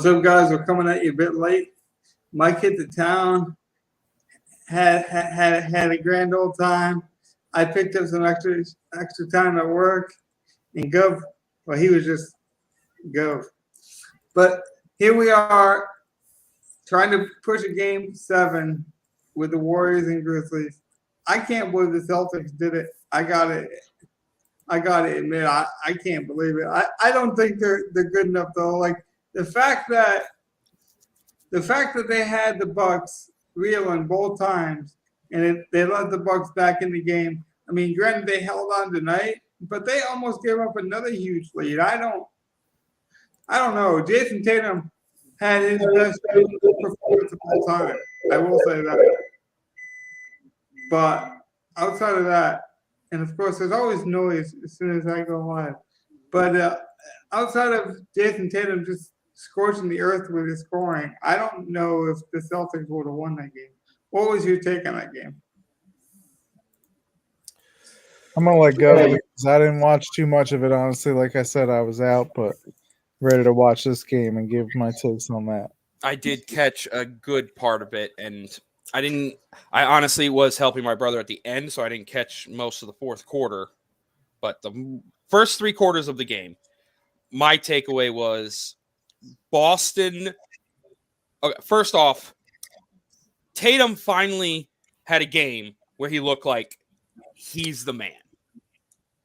Those other guys were coming at you a bit late. Mike hit the town, had a grand old time. I picked up some extra time at work, and Gov, well, he was just Gov. But here we are, trying to push a game 7 with the Warriors and Grizzlies. I can't believe the Celtics did it. I got to admit, I can't believe it. I don't think they're good enough though. Like the fact that they had the Bucks reeling both times, and they let the Bucks back in the game. I mean, granted they held on tonight, but they almost gave up another huge lead. I don't know. Jason Tatum had his best performance of all time. I will say that. But outside of that, and of course, there's always noise as soon as I go live. But outside of Jason Tatum just scorching the earth with his scoring, I don't know if the Celtics would have won that game. What was your take on that game? I'm gonna let go because I didn't watch too much of it. Honestly, like I said, I was out, but ready to watch this game and give my takes on that. I did catch a good part of it, and I honestly was helping my brother at the end, so I didn't catch most of the fourth quarter. But the first 3 quarters of the game, my takeaway was Boston. Okay, first off, Tatum finally had a game where he looked like he's the man.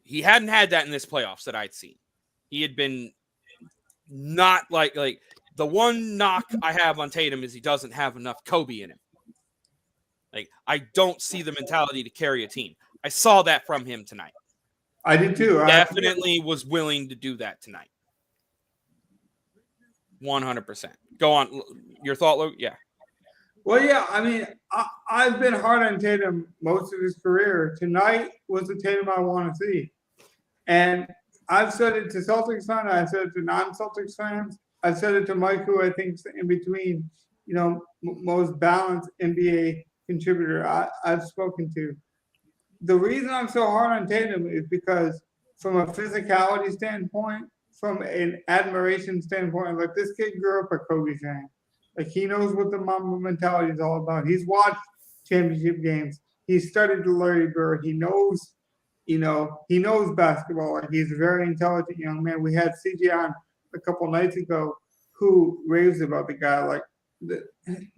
He hadn't had that in this playoffs that I'd seen. He had been not like the one knock I have on Tatum is he doesn't have enough Kobe in him. Like, I don't see the mentality to carry a team. I saw that from him tonight. I did too. Definitely was willing to do that tonight. 100%. Go on. Your thought, Luke? Yeah. Well, yeah. I mean, I've been hard on Tatum most of his career. Tonight was the Tatum I want to see. And I've said it to Celtics fans. I've said it to non-Celtics fans. I've said it to Mike, who I think is in between, most balanced NBA contributor I've spoken to. The reason I'm so hard on Tatum is because from a physicality standpoint, from an admiration standpoint, like this kid grew up a Kobe fan. Like he knows what the Mamba mentality is all about. He's watched championship games. He's studied the Larry Bird. He knows, he knows basketball. Like he's a very intelligent young man. We had CJ on a couple nights ago who raves about the guy. Like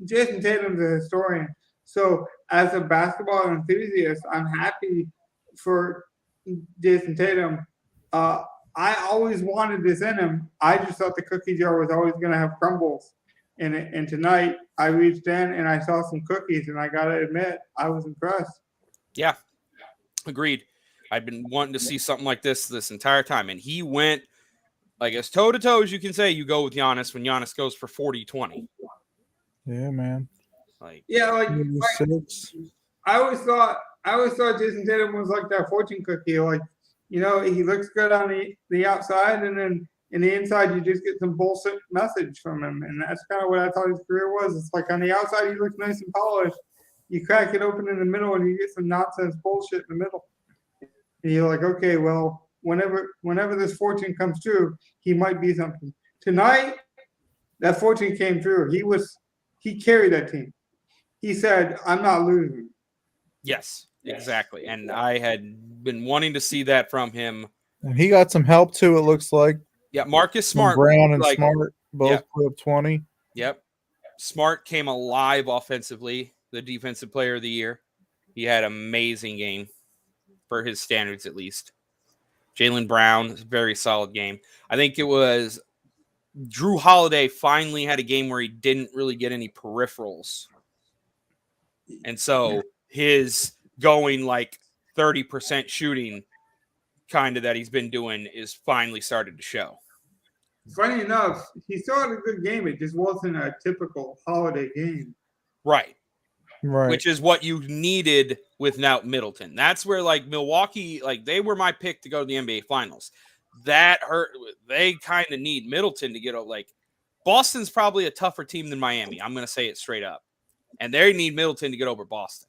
Jason Tatum's a historian. So as a basketball enthusiast, I'm happy for Jason Tatum. I always wanted this in him. I just thought the cookie jar was always going to have crumbles in it. And tonight I reached in and I saw some cookies, and I got to admit, I was impressed. Yeah, agreed. I've been wanting to see something like this entire time. And he went like as toe-to-toe as you can say you go with Giannis when Giannis goes for 40-20. Yeah, man. I always thought Jason Tatum was like that fortune cookie. Like, he looks good on the outside, and then in the inside you just get some bullshit message from him. And that's kind of what I thought his career was. It's like on the outside he looks nice and polished. You crack it open in the middle and you get some nonsense bullshit in the middle. And you're like, okay, well, whenever this fortune comes true, he might be something. Tonight, that fortune came true. He carried that team. He said, I'm not losing. Yes, exactly. And I had been wanting to see that from him. And he got some help too, it looks like. Yeah, Marcus Smart. Brown and Smart both put up 20. Yep. Smart came alive offensively, the defensive player of the year. He had an amazing game for his standards, at least. Jaylen Brown, very solid game. I think it was Drew Holiday finally had a game where he didn't really get any peripherals. And so his going like 30% shooting kind of that he's been doing is finally started to show. Funny enough, he still had a good game. It just wasn't a typical Holiday game. Right. Which is what you needed without Middleton. That's where like Milwaukee, like they were my pick to go to the NBA Finals. That hurt. They kind of need Middleton to get over. Like Boston's probably a tougher team than Miami. I'm going to say it straight up. And they need Middleton to get over Boston.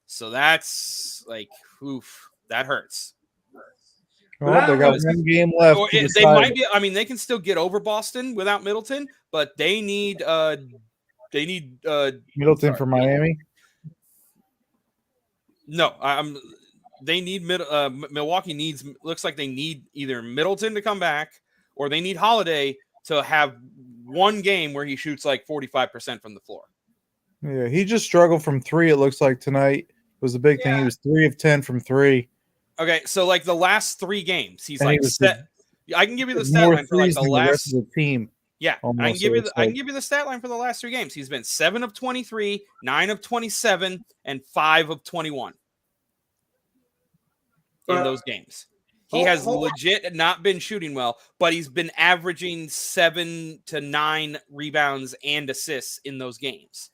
So that's like, oof, that hurts. Well, they got one game left. Or to they decide might it. be. I mean, they can still get over Boston without Middleton, but they need. Middleton for Miami. No, I'm. They need Milwaukee needs. Looks like they need either Middleton to come back or they need Holiday to have one game where he shoots like 45% from the floor. Yeah, he just struggled from 3. It looks like tonight was the big thing. He was 3 of 10 from 3. Okay, so like the last 3 games, he's And like he was set. I can give you the stat more line for like threes the than the rest last. of the team. Yeah, I almost, can give so you. it's I can like- give you the stat line for the last 3 games. He's been 7 of 23, 9 of 27, and 5 of 21 in But- those games. He has Hold on. legit not been shooting well, but he's been averaging 7 to 9 rebounds and assists in those games.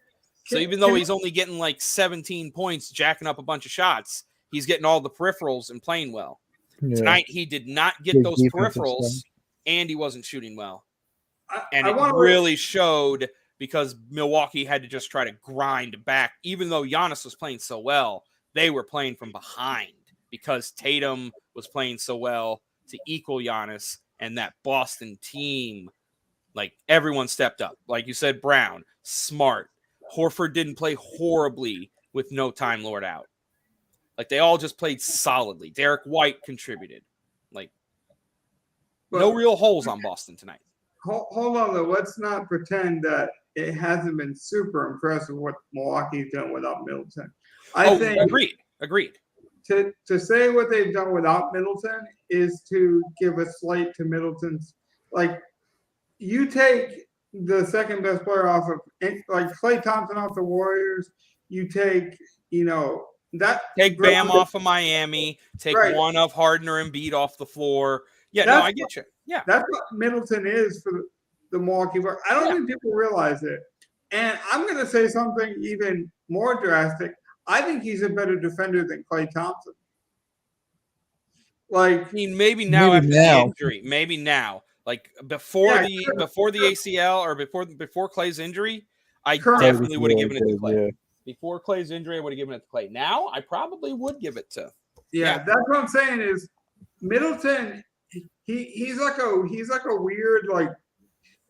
So even though he's only getting like 17 points, jacking up a bunch of shots, he's getting all the peripherals and playing well. Yeah. Tonight, he did not get Big those defensive peripherals, stuff. and he wasn't shooting well. I And it wanna- really showed because Milwaukee had to just try to grind back. Even though Giannis was playing so well, they were playing from behind because Tatum was playing so well to equal Giannis, and that Boston team, like everyone stepped up. Like you said, Brown, Smart, Horford didn't play horribly with no Time Lord out. Like they all just played solidly. Derek White contributed. Like no But- real holes on Boston tonight. Hold on though. Let's not pretend that it hasn't been super impressive what Milwaukee's done without Middleton. I think Agreed. to say what they've done without Middleton is to give a slight to Middleton's. Like you take the second best player off of like Klay Thompson off the Warriors. You take that Take Bam off of Miami. Take Right. one of Harden or Embiid off the floor. Yeah, That's I get you. Yeah. That's what Middleton is for the Milwaukee Bucks. I don't Yeah. think people realize it. And I'm going to say something even more drastic. I think he's a better defender than Klay Thompson. Like, I mean, maybe now Maybe after now. the injury. Maybe now. Like before Yeah, before the ACL or before Clay's injury, I Currently- definitely would have given it to Good, Clay. yeah. Before Clay's injury, I would have given it to Clay. Now, I probably would give it to. yeah, Yeah. that's what I'm saying is Middleton. He's like a weird like.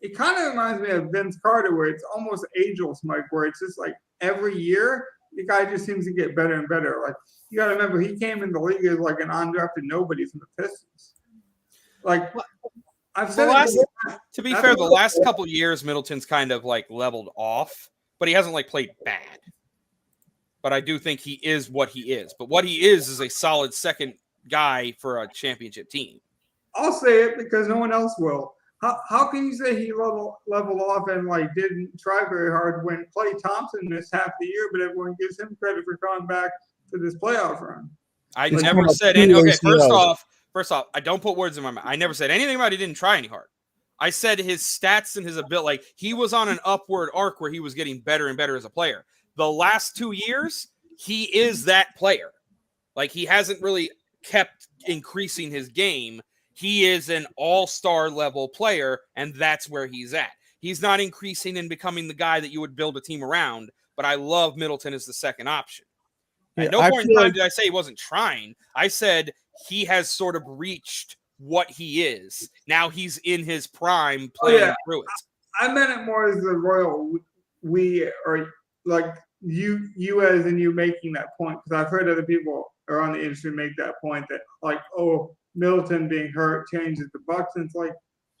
It kind of reminds me of Vince Carter, where it's almost ageless, Mike. Where it's just like every year the guy just seems to get better and better. Like you got to remember, he came in the league as like an undrafted nobody from the Pistons. Like I've said, To be That's fair, a the little- last couple years, Middleton's kind of like leveled off, but he hasn't like played bad. But I do think he is what he is. But what he is a solid second guy for a championship team. I'll say it because no one else will. How can you say he leveled off and like didn't try very hard when Klay Thompson missed half the year, but everyone gives him credit for coming back to this playoff run? I It's never come up said two any. Okay, ACLs. first off, I don't put words in my mouth. I never said anything about he didn't try any hard. I said his stats and his ability, like he was on an upward arc where he was getting better and better as a player. The last 2 years, he is that player. Like he hasn't really kept increasing his game. He is an all-star level player, and that's where he's at. He's not increasing and becoming the guy that you would build a team around, but I love Middleton as the second option. At Yeah, no I point in feel time like- did I say he wasn't trying. I said he has sort of reached what he is. Now he's in his prime playing yeah. through it. I meant it more as the royal we or like you as in you making that point, because I've heard other people around the industry make that point that like, oh, Middleton being hurt changes the Bucks, and it's like,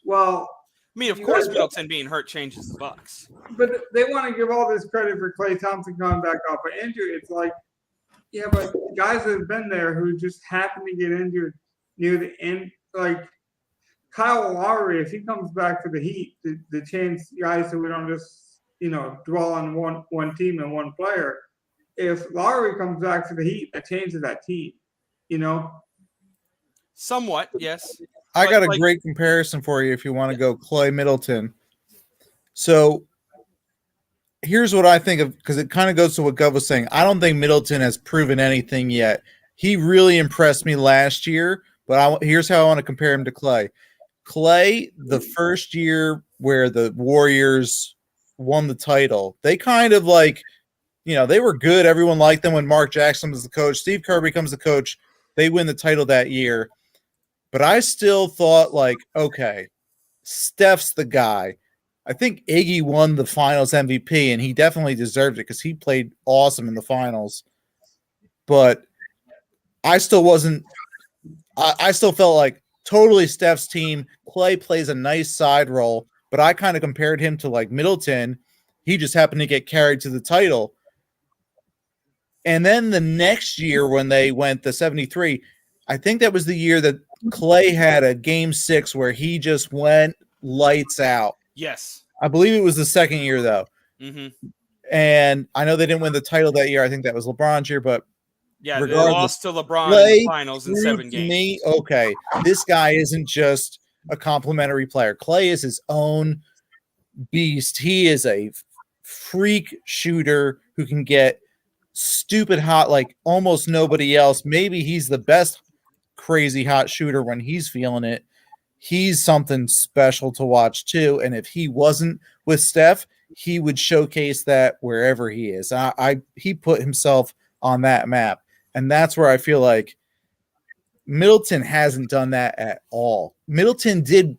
well, I mean, of You course, guys- Middleton being hurt changes the Bucks. but they want to give all this credit for Klay Thompson coming back off an injury. It's like, yeah, but guys that have been there who just happen to get injured near the end, like Kyle Lowry, if he comes back for the Heat, the chance, guys, so we don't just dwell on one team and one player. If Lowry comes back for the Heat, that changes that team. Somewhat, yes. I But, got a like- great comparison for you if you want to go Clay Middleton. So here's what I think of, because it kind of goes to what Gov was saying. I don't think Middleton has proven anything yet. He really impressed me last year, but here's how I want to compare him to Clay. Clay, the first year where the Warriors won the title, they kind of like, they were good. Everyone liked them when Mark Jackson was the coach. Steve Kerr becomes the coach. They win the title that year. But I still thought, like, okay, Steph's the guy. I think Iggy won the finals MVP, and he definitely deserved it because he played awesome in the finals. But I still wasn't. I still felt like totally Steph's team. Clay plays a nice side role, but I kind of compared him to like Middleton. He just happened to get carried to the title. And then the next year when they went the 73, I think that was the year that Clay had a game 6 where he just went lights out. Yes. I believe it was the second year though. Mm-hmm. And I know they didn't win the title that year. I think that was LeBron's year, but Yeah, they regardless, lost to LeBron in Clay the finals in proved 7 to games. me, okay, this guy isn't just a complimentary player. Clay is his own beast. He is a freak shooter who can get stupid hot like almost nobody else. Maybe he's the best crazy hot shooter when he's feeling it. He's something special to watch too. And if he wasn't with Steph, he would showcase that wherever he is. He put himself on that map. And that's where I feel like Middleton hasn't done that at all. Middleton did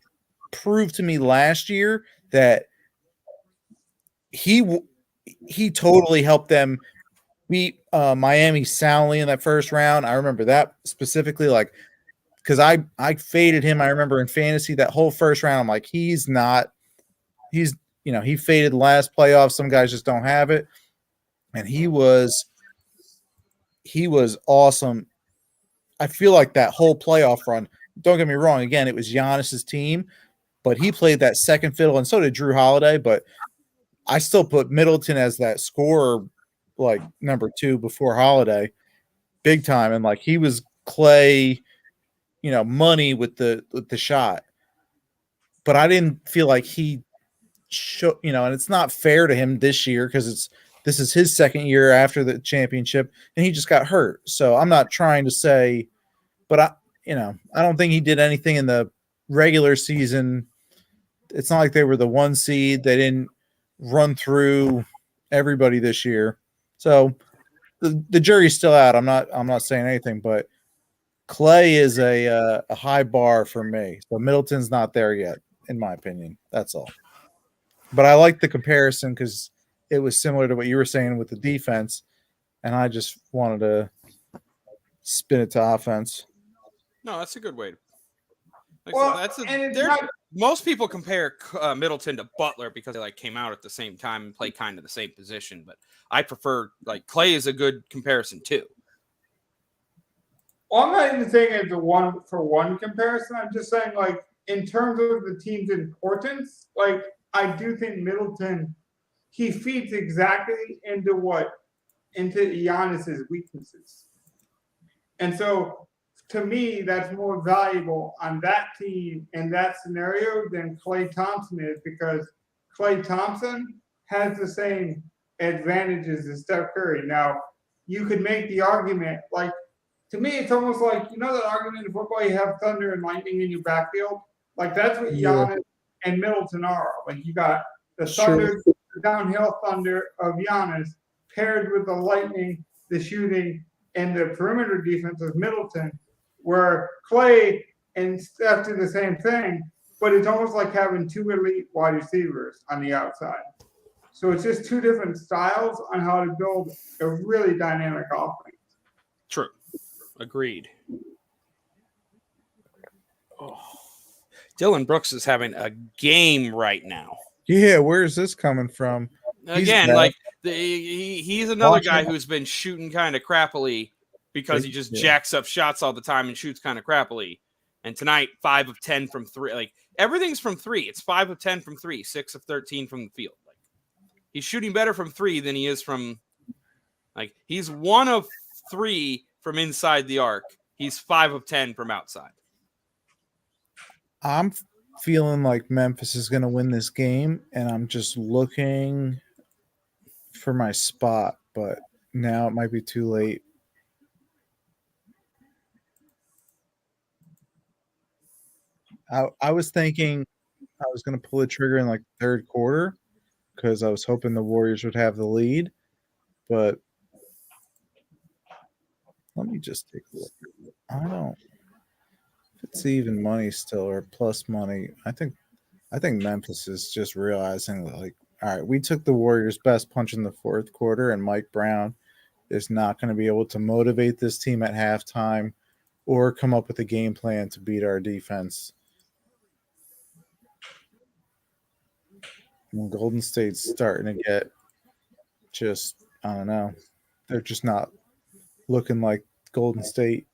prove to me last year that he totally helped them beat Miami soundly in that first round. I remember that specifically, like, because I faded him. I remember in fantasy that whole first round. I'm like, he faded last playoff. Some guys just don't have it, and he was awesome. I feel like that whole playoff run. Don't get me wrong. Again, it was Giannis's team, but he played that second fiddle, and so did Drew Holiday. But I still put Middleton as that scorer, like number 2 before Holiday, big time. And like he was Clay, money with the shot. But I didn't feel like he and it's not fair to him this year because this is his second year after the championship, and he just got hurt. So I'm not trying to say, but I don't think he did anything in the regular season. It's not like they were the 1 seed. They didn't run through everybody this year. So the jury's still out. I'm not saying anything, but Clay is a high bar for me. So Middleton's not there yet, in my opinion. That's all. But I like the comparison because it was similar to what you were saying with the defense, and I just wanted to spin it to offense. No, that's a good way. Most people compare Middleton to Butler because they came out at the same time and play kind of the same position. But I prefer Clay is a good comparison too. Well, I'm not even saying it's a 1-for-1 comparison. I'm just saying in terms of the team's importance, I do think Middleton, he feeds exactly into Giannis's weaknesses. And so to me, that's more valuable on that team in that scenario than Klay Thompson is, because Klay Thompson has the same advantages as Steph Curry. Now, you could make the argument, to me, it's almost like, that argument in football, you have thunder and lightning in your backfield? That's what Giannis and Middleton are. You got the thunder, the downhill thunder of Giannis paired with the lightning, the shooting, and the perimeter defense of Middleton, where Clay and Steph do the same thing, but it's almost like having 2 elite wide receivers on the outside. So it's just 2 different styles on how to build a really dynamic offense. True. Agreed. Dylan Brooks is having a game right now. Yeah, where's this coming from? Again, he's another guy who's been shooting kind of crappily because he just jacks up shots all the time and shoots kind of crappily. And tonight, 5 of 10 from 3. Everything's from 3. It's 5 of 10 from 3, 6 of 13 from the field. He's shooting better from 3 than he is from. He's 1 of 3 from inside the arc. He's 5 of 10 from outside. I'm feeling like Memphis is going to win this game, and I'm just looking for my spot, but now it might be too late. I was thinking I was going to pull the trigger in the third quarter because I was hoping the Warriors would have the lead, but let me just take a look. I don't it's even money still or plus money. I think Memphis is just realizing that, like, all right, we took the Warriors' best punch in the fourth quarter, and Mike Brown is not going to be able to motivate this team at halftime or come up with a game plan to beat our defense. And Golden State's starting to get just, I don't know, they're just not looking like Golden State.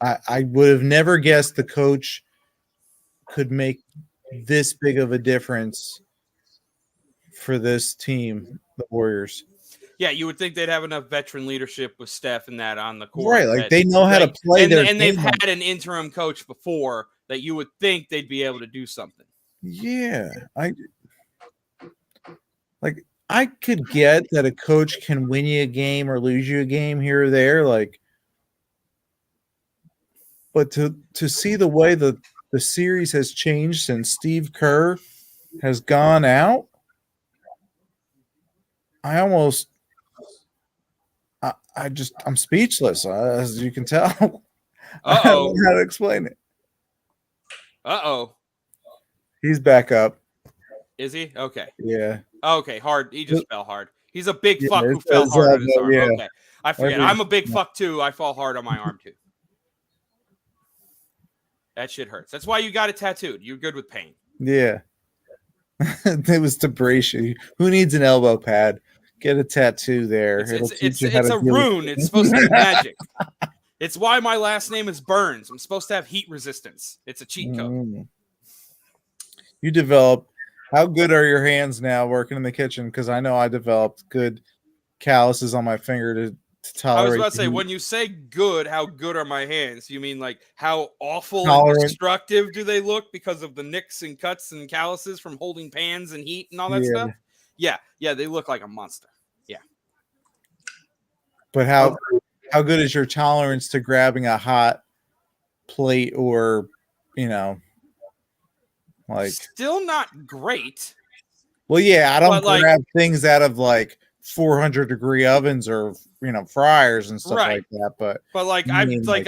I would have never guessed the coach could make this big of a difference for this team, the Warriors. Yeah, you would think they'd have enough veteran leadership with Steph and that on the court. Right, like they know how to play their and they've game. had an interim coach before that you would think they'd be able to do something. Yeah, I could get that a coach can win you a game or lose you a game here or there, like, but to see the way the series has changed since Steve Kerr has gone out, I'm speechless, as you can tell. I don't know how to explain it. He's back up. Is he? Okay. Yeah. Okay, hard. He just fell hard. He's a big fuck who fell hard on his arm. Yeah. Okay. I forget. I'm a big fuck too. I fall hard on my arm too. That shit hurts. That's why you got it tattooed. You're good with pain. Yeah. It was to brace you. Who needs an elbow pad? Get a tattoo there. It's a rune. It's supposed to be magic. It's why my last name is Burns. I'm supposed to have heat resistance. It's a cheat code. You developed. How good are your hands now working in the kitchen? Because I know I developed good calluses on my finger to tolerate. I was about to say, when you say good, how good are my hands? You mean like how awful Tolerant. And destructive do they look because of the nicks and cuts and calluses from holding pans and heat and all that stuff? Yeah, they look like a monster. Yeah. But how good is your tolerance to grabbing a hot plate or, like, still not great. Well, yeah, I don't grab things out of like 400-degree ovens or fryers and stuff like that. But like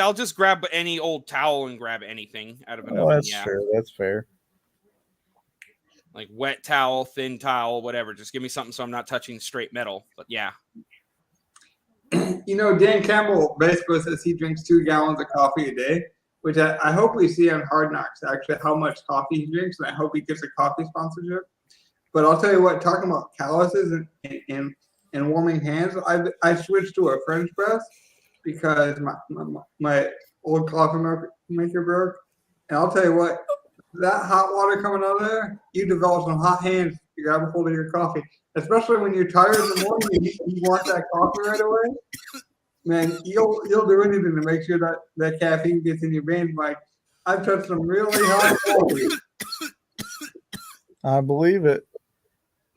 I'll just grab any old towel and grab anything out of an oven. That's fair. That's fair. Like wet towel, thin towel, whatever. Just give me something so I'm not touching straight metal. But yeah. Dan Campbell basically says he drinks 2 gallons of coffee a day, which I hope we see on Hard Knocks, actually, how much coffee he drinks, and I hope he gets a coffee sponsorship. But I'll tell you what, talking about calluses and warming hands, I switched to a French press because my old coffee maker broke. And I'll tell you what, that hot water coming out of there, you develop some hot hands to grab a hold of your coffee. Especially when you're tired in the morning and you want that coffee right away. Man, you'll do anything to make sure that caffeine gets in your veins, Mike. I've touched some really hot coffee. I believe it.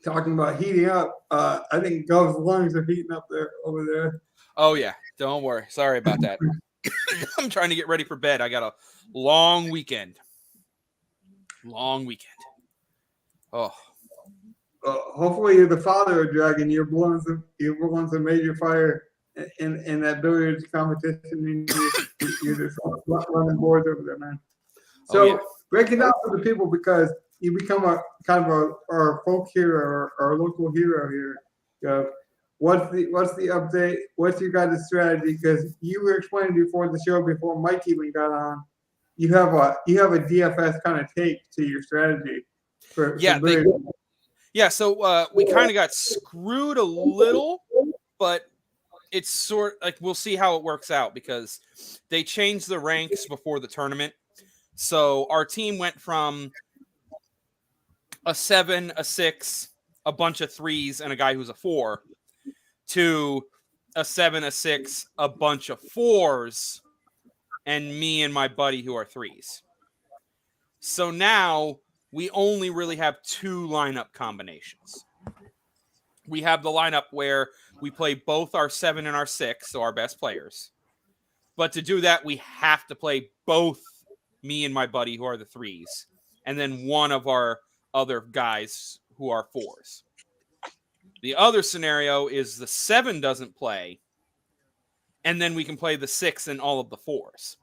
Talking about heating up, I think Gov's lungs are heating up over there. Oh, yeah. Don't worry. Sorry about that. I'm trying to get ready for bed. I got a long weekend. Oh. Hopefully you're the father of Dragon. You're the ones that made your fire in that billiards competition. And you're just running boards over there, man. So break it down for the people, because you become a kind of our folk hero or local hero here. What's the update? What's your guys' strategy? Because you were explaining before the show, before Mike even got on, you have a DFS kind of take to your strategy for so we kind of got screwed a little, but it's sort like we'll see how it works out, because they changed the ranks before the tournament. So our team went from a 7, a 6, a bunch of 3s, and a guy who's a 4, to a 7, a 6, a bunch of 4s, and me and my buddy who are 3s. So now we only really have 2 lineup combinations. We have the lineup where we play both our 7 and our 6, so our best players. But to do that, we have to play both me and my buddy who are the 3s, and then one of our other guys who are 4s. The other scenario is the 7 doesn't play, and then we can play the 6 and all of the 4s.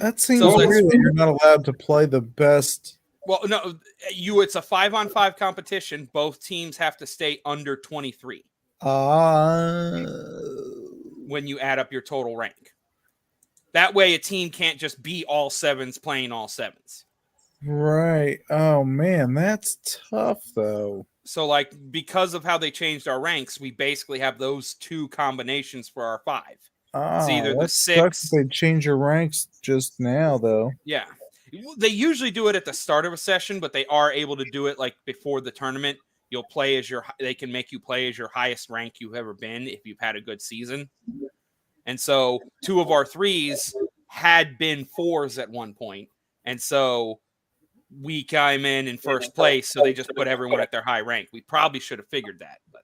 That seems So weird that's- that you're not allowed to play the best. Well, no, it's a 5-on-5 competition. Both teams have to stay under 23 when you add up your total rank. That way, a team can't just be all sevens playing all sevens. Right. Oh man, that's tough though. So, like, because of how they changed our ranks, we basically have those two combinations for our 5. It's either the That sucks 6. that they change your ranks just now though. Yeah. They usually do it at the start of a session, but they are able to do it like before the tournament. You'll play as they can make you play as your highest rank you've ever been if you've had a good season. And so 2 of our 3s had been 4s at one point. And so we came in first place. So they just put everyone at their high rank. We probably should have figured that, but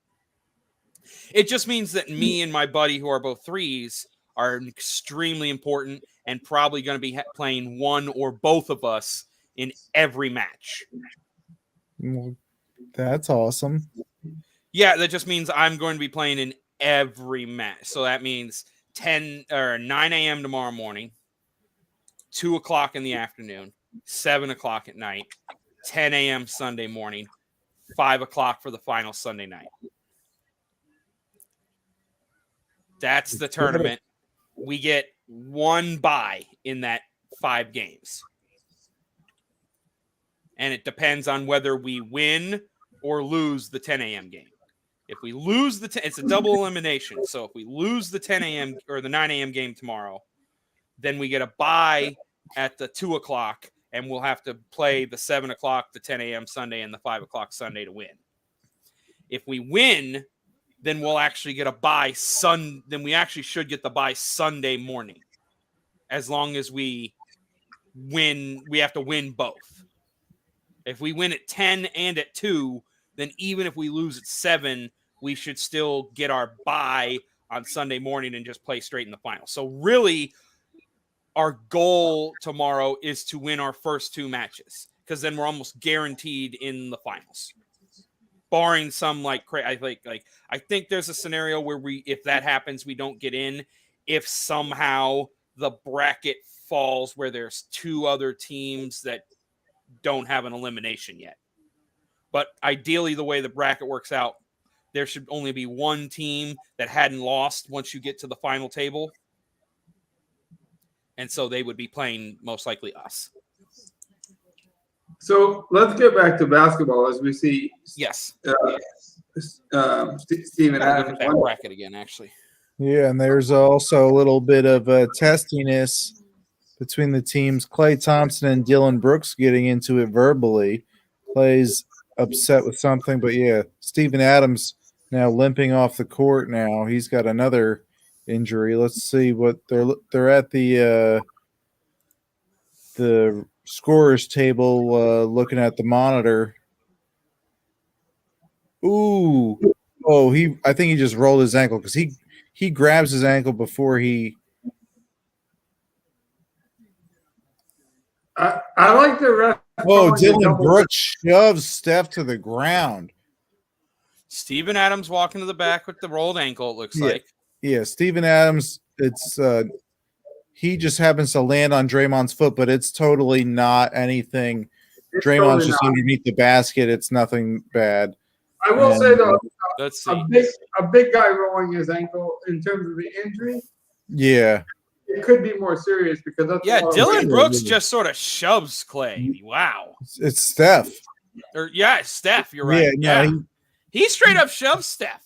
it just means that me and my buddy who are both 3s are extremely important and probably going to be playing one or both of us in every match. Well, that's awesome. Yeah, that just means I'm going to be playing in every match. So that means 10 or 9 a.m. tomorrow morning, 2 o'clock in the afternoon, 7 o'clock at night, 10 a.m. Sunday morning, 5 o'clock for the final Sunday night. That's the tournament. We get 1 bye in that 5 games. And it depends on whether we win or lose the 10 a.m. game. If we lose it's a double elimination. So if we lose the 10 a.m. or the 9 a.m. game tomorrow, then we get a bye at the 2 o'clock, and we'll have to play the 7 o'clock, the 10 a.m. Sunday, and the 5 o'clock Sunday to win. If we win, then we'll actually get a bye then we actually should get the bye Sunday morning. As long as we win, we have to win both. If we win at 10 and at 2, then even if we lose at 7, we should still get our bye on Sunday morning and just play straight in the final. So really, our goal tomorrow is to win our first 2 matches, because then we're almost guaranteed in the finals. Barring some I think there's a scenario where if that happens, we don't get in. If somehow the bracket falls where there's 2 other teams that don't have an elimination yet. But ideally, the way the bracket works out, there should only be 1 team that hadn't lost once you get to the final table. And so they would be playing most likely us. So let's get back to basketball as we see. Yes. Steven Look Adams. at that bracket again, actually. Yeah, and there's also a little bit of testiness between the teams. Klay Thompson and Dylan Brooks getting into it verbally. Clay's upset with something, but yeah, Steven Adams now limping off the court now. He's got another injury. Let's see what they're at the scorer's table looking at the monitor. Ooh. Oh, I think he just rolled his ankle because he grabs his ankle before he. I like the ref. Oh, Dylan Brooks shoves Steph to the ground. Steven Adams walking to the back with the rolled ankle, it looks like. Yeah, Steven Adams, it's he just happens to land on Draymond's foot, but it's totally not anything. Draymond's totally just not. underneath the basket. It's nothing bad. I will say though, Let's see. a big guy rolling his ankle in terms of the injury, Yeah. it could be more serious because that's Yeah, a lot of Dylan weight. Brooks just sort of shoves Clay. Wow. It's Steph. Steph, you're right. Yeah, He straight up shoves Steph.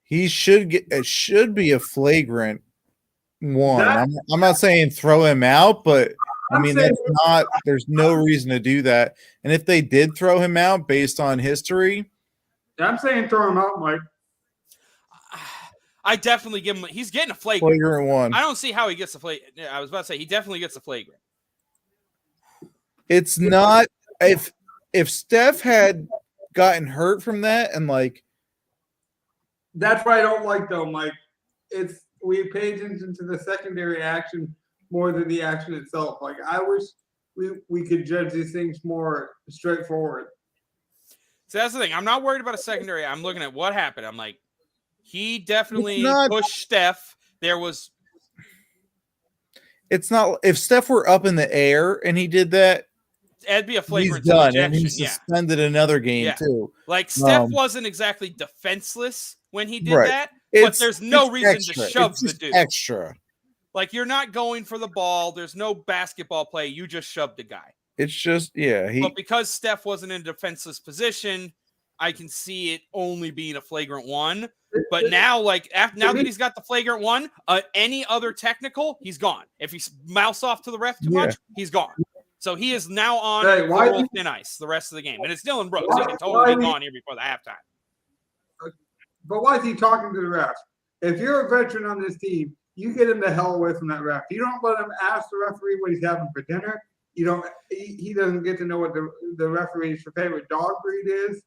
he should get. It should be a flagrant one. I'm not saying throw him out, but I mean that's not. There's no reason to do that. And if they did throw him out based on history, I'm saying throw him out, Mike. I definitely give him. He's getting a flagrant. flagrant one. I don't see how he gets a flagrant. I was about to say he definitely gets a flagrant. It's not if Steph had gotten hurt from that and That's what I don't like though, Mike. We pay attention to the secondary action more than the action itself. Like I wish we could judge these things more straightforward. So that's the thing. I'm not worried about a secondary. I'm looking at what happened. I'm like, he definitely pushed Steph. it's not if Steph were up in the air and he did that, It'd be a he's flagrant done ejection. and he's Yeah. suspended another game Yeah. too. Like Steph Um, wasn't exactly defenseless when he did Right. that, but there's no it's reason extra. to shove It's the just dude. extra. Like you're not going for the ball. There's no basketball play. You just shoved a guy. It's just But because Steph wasn't in a defenseless position, I can see it only being a flagrant one. But now, like now that he's got the flagrant one, any other technical, he's gone. If he mouths off to the ref too much, he's gone. So he is now on the real thin ice the rest of the game. And it's Dylan Brooks. He can totally be gone here before the halftime. But why is he talking to the refs? If you're a veteran on this team, you get him the hell away from that ref. You don't let him ask the referee what he's having for dinner. You don't. He doesn't get to know what the referee's favorite dog breed is.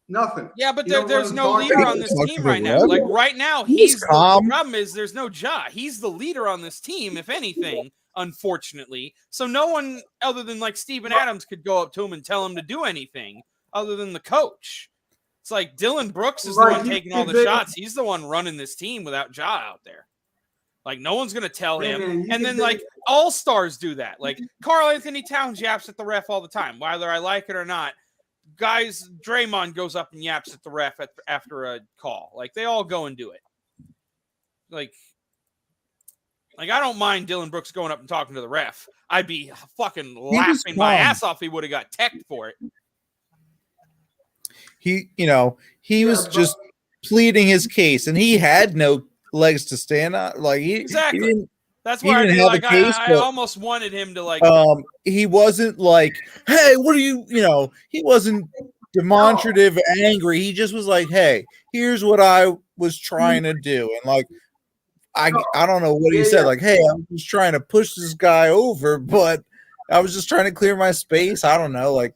Nothing. Yeah, but You don't there's let him no talk leader to on him. this Talk team to the right now. ref. Like right now, He's the calm. problem is there's no Ja. He's the leader on this team, if anything, unfortunately. So no one other than like Steven Adams could go up to him and tell him to do anything other than the coach. It's like Dylan Brooks is the one taking all the shots. He's the one running this team without Ja out there. Like no one's gonna tell him. And then like all stars do that. Like Karl Anthony Towns yaps at the ref all the time, whether I like it or not. Guys, Draymond goes up and yaps at the ref after a call. Like they all go and do it. Like I don't mind Dylan Brooks going up and talking to the ref. I'd be fucking laughing my ass off if he would have got teched for it. He was just pleading his case, and he had no legs to stand on. Like he didn't. That's where didn't have a case, I almost wanted him to like. He wasn't like, "Hey, what are you?" He wasn't demonstrative angry. He just was like, "Hey, here's what I was trying to do," and like, I don't know what he said. Like, "Hey, I'm just trying to push this guy over, but I was just trying to clear my space." I don't know, like.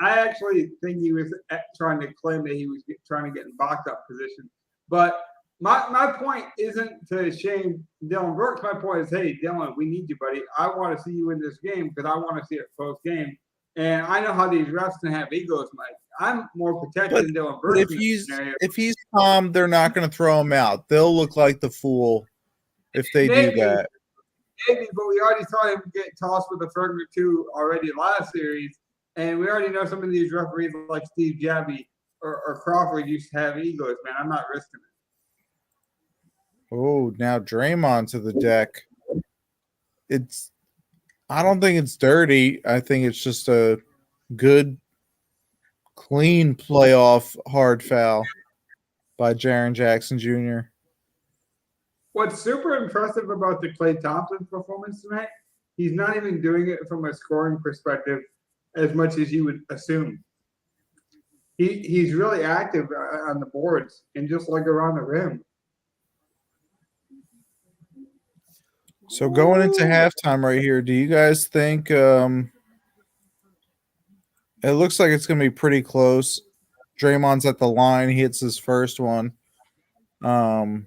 I actually think he was trying to claim that he was trying to get in box up position. But my point isn't to shame Dylan Brooks. My point is, hey, Dylan, we need you, buddy. I want to see you in this game because I want to see a close game. And I know how these refs can have egos, Mike. I'm more protected than Dylan Brooks. If he's calm, they're not going to throw him out. They'll look like the fool if they do that. Maybe, but we already saw him get tossed with a Ferg or two already last series. And we already know some of these referees like Steve Jabby or Crawford used to have egos, man. I'm not risking it. Oh, now Draymond to the deck. I don't think it's dirty. I think it's just a good, clean playoff hard foul by Jaren Jackson Jr. What's super impressive about the Klay Thompson performance tonight, he's not even doing it from a scoring perspective as much as you would assume. He's really active on the boards and just like around the rim. So going into halftime right here, do you guys think it looks like it's going to be pretty close? Draymond's at the line. He hits his first one. Yep.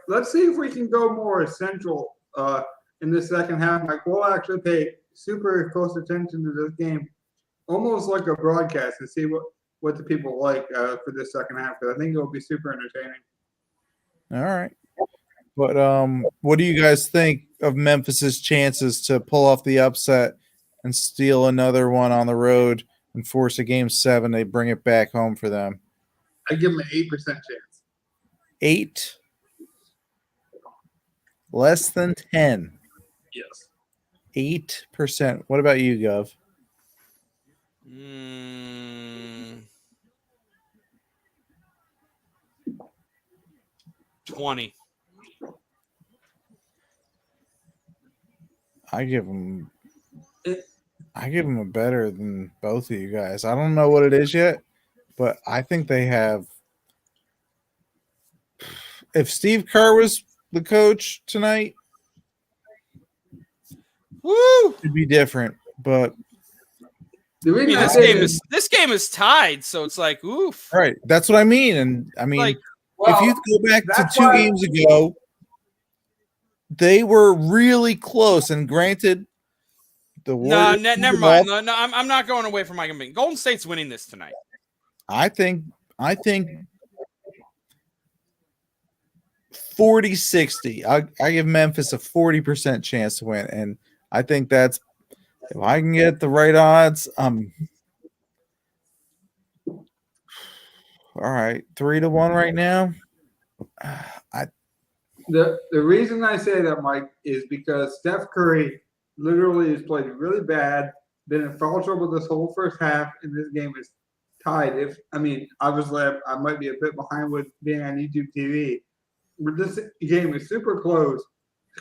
Let's see if we can go more central in the second half. Like we'll actually pay super close attention to this game, almost like a broadcast, to see what the people like for this second half. Because I think it'll be super entertaining. All right. But what do you guys think of Memphis's chances to pull off the upset and steal another one on the road and force a game 7? They bring it back home for them. I give them an 8% chance. 8? Less than 10. Yes. 8%. What about you, Gov? 20. I give them a better than both of you guys. I don't know what it is yet, but I think they have. If Steve Kerr was the coach tonight, it'd be different. But this game is tied, so it's like oof. Right, that's what I mean. And I mean, like, if you go back to 2 games ago, they were really close. And granted, the Warriors. No, never mind. No, I'm not going away from my conviction. Golden State's winning this tonight. I think 40-60. I give Memphis a 40% chance to win, and I think that's if I can get the right odds. All right, 3-1 right now. The reason I say that, Mike, is because Steph Curry literally has played really bad, been in foul trouble this whole first half, and this game is tied. Obviously I might be a bit behind with being on YouTube TV, but this game is super close.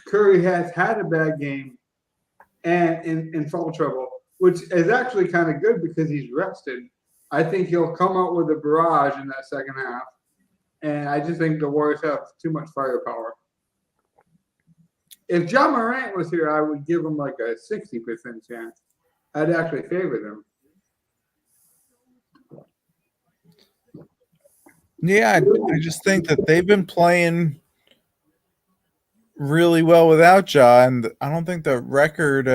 Curry has had a bad game and in foul trouble, which is actually kind of good because he's rested. I think he'll come out with a barrage in that second half. And I just think the Warriors have too much firepower. If John Morant was here, I would give him like a 60% chance. I'd actually favor them. Yeah, I just think that they've been playing really well without Ja, and I don't think the record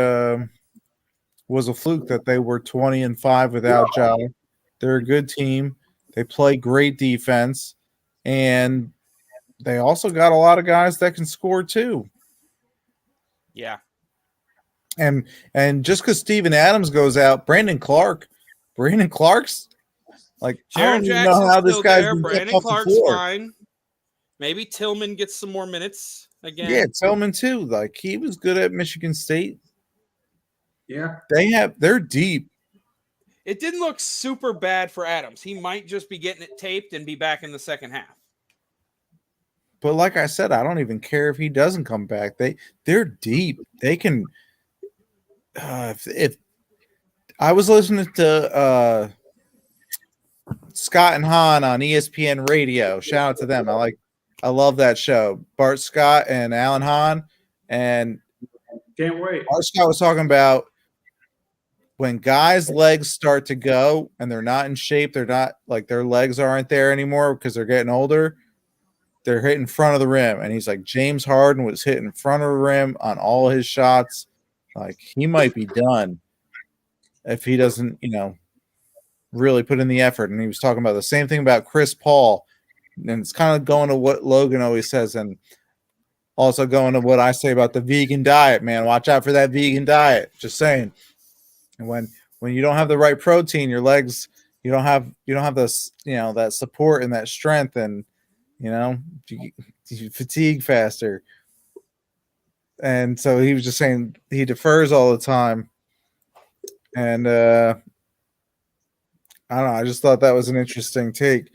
was a fluke that they were 20-5 without Ja. They're a good team. They play great defense, and they also got a lot of guys that can score too. Yeah. And just because Steven Adams goes out, Brandon Clark's like, I Jaren don't even know Jackson's how this still guy's there. been kept Brandon off the Clark's floor. fine. Maybe Tillman gets some more minutes again. Yeah, Tillman too. Like, he was good at Michigan State. Yeah. They're deep. It didn't look super bad for Adams. He might just be getting it taped and be back in the second half. But like I said, I don't even care if he doesn't come back. They're deep. They can. If I was listening to Scott and Hahn on ESPN Radio, shout out to them. I love that show. Bart Scott and Alan Hahn, and Can't wait. Bart Scott was talking about when guys' legs start to go and they're not in shape. They're not like their legs aren't there anymore because they're getting older. They're hitting front of the rim. And he's like, James Harden was hitting front of the rim on all his shots. Like, he might be done if he doesn't, really put in the effort. And he was talking about the same thing about Chris Paul. And it's kind of going to what Logan always says, and also going to what I say about the vegan diet, man. Watch out for that vegan diet. Just saying. And when you don't have the right protein, your legs, you don't have this, that support and that strength, and you fatigue faster. And so he was just saying he defers all the time. And I don't know, I just thought that was an interesting take.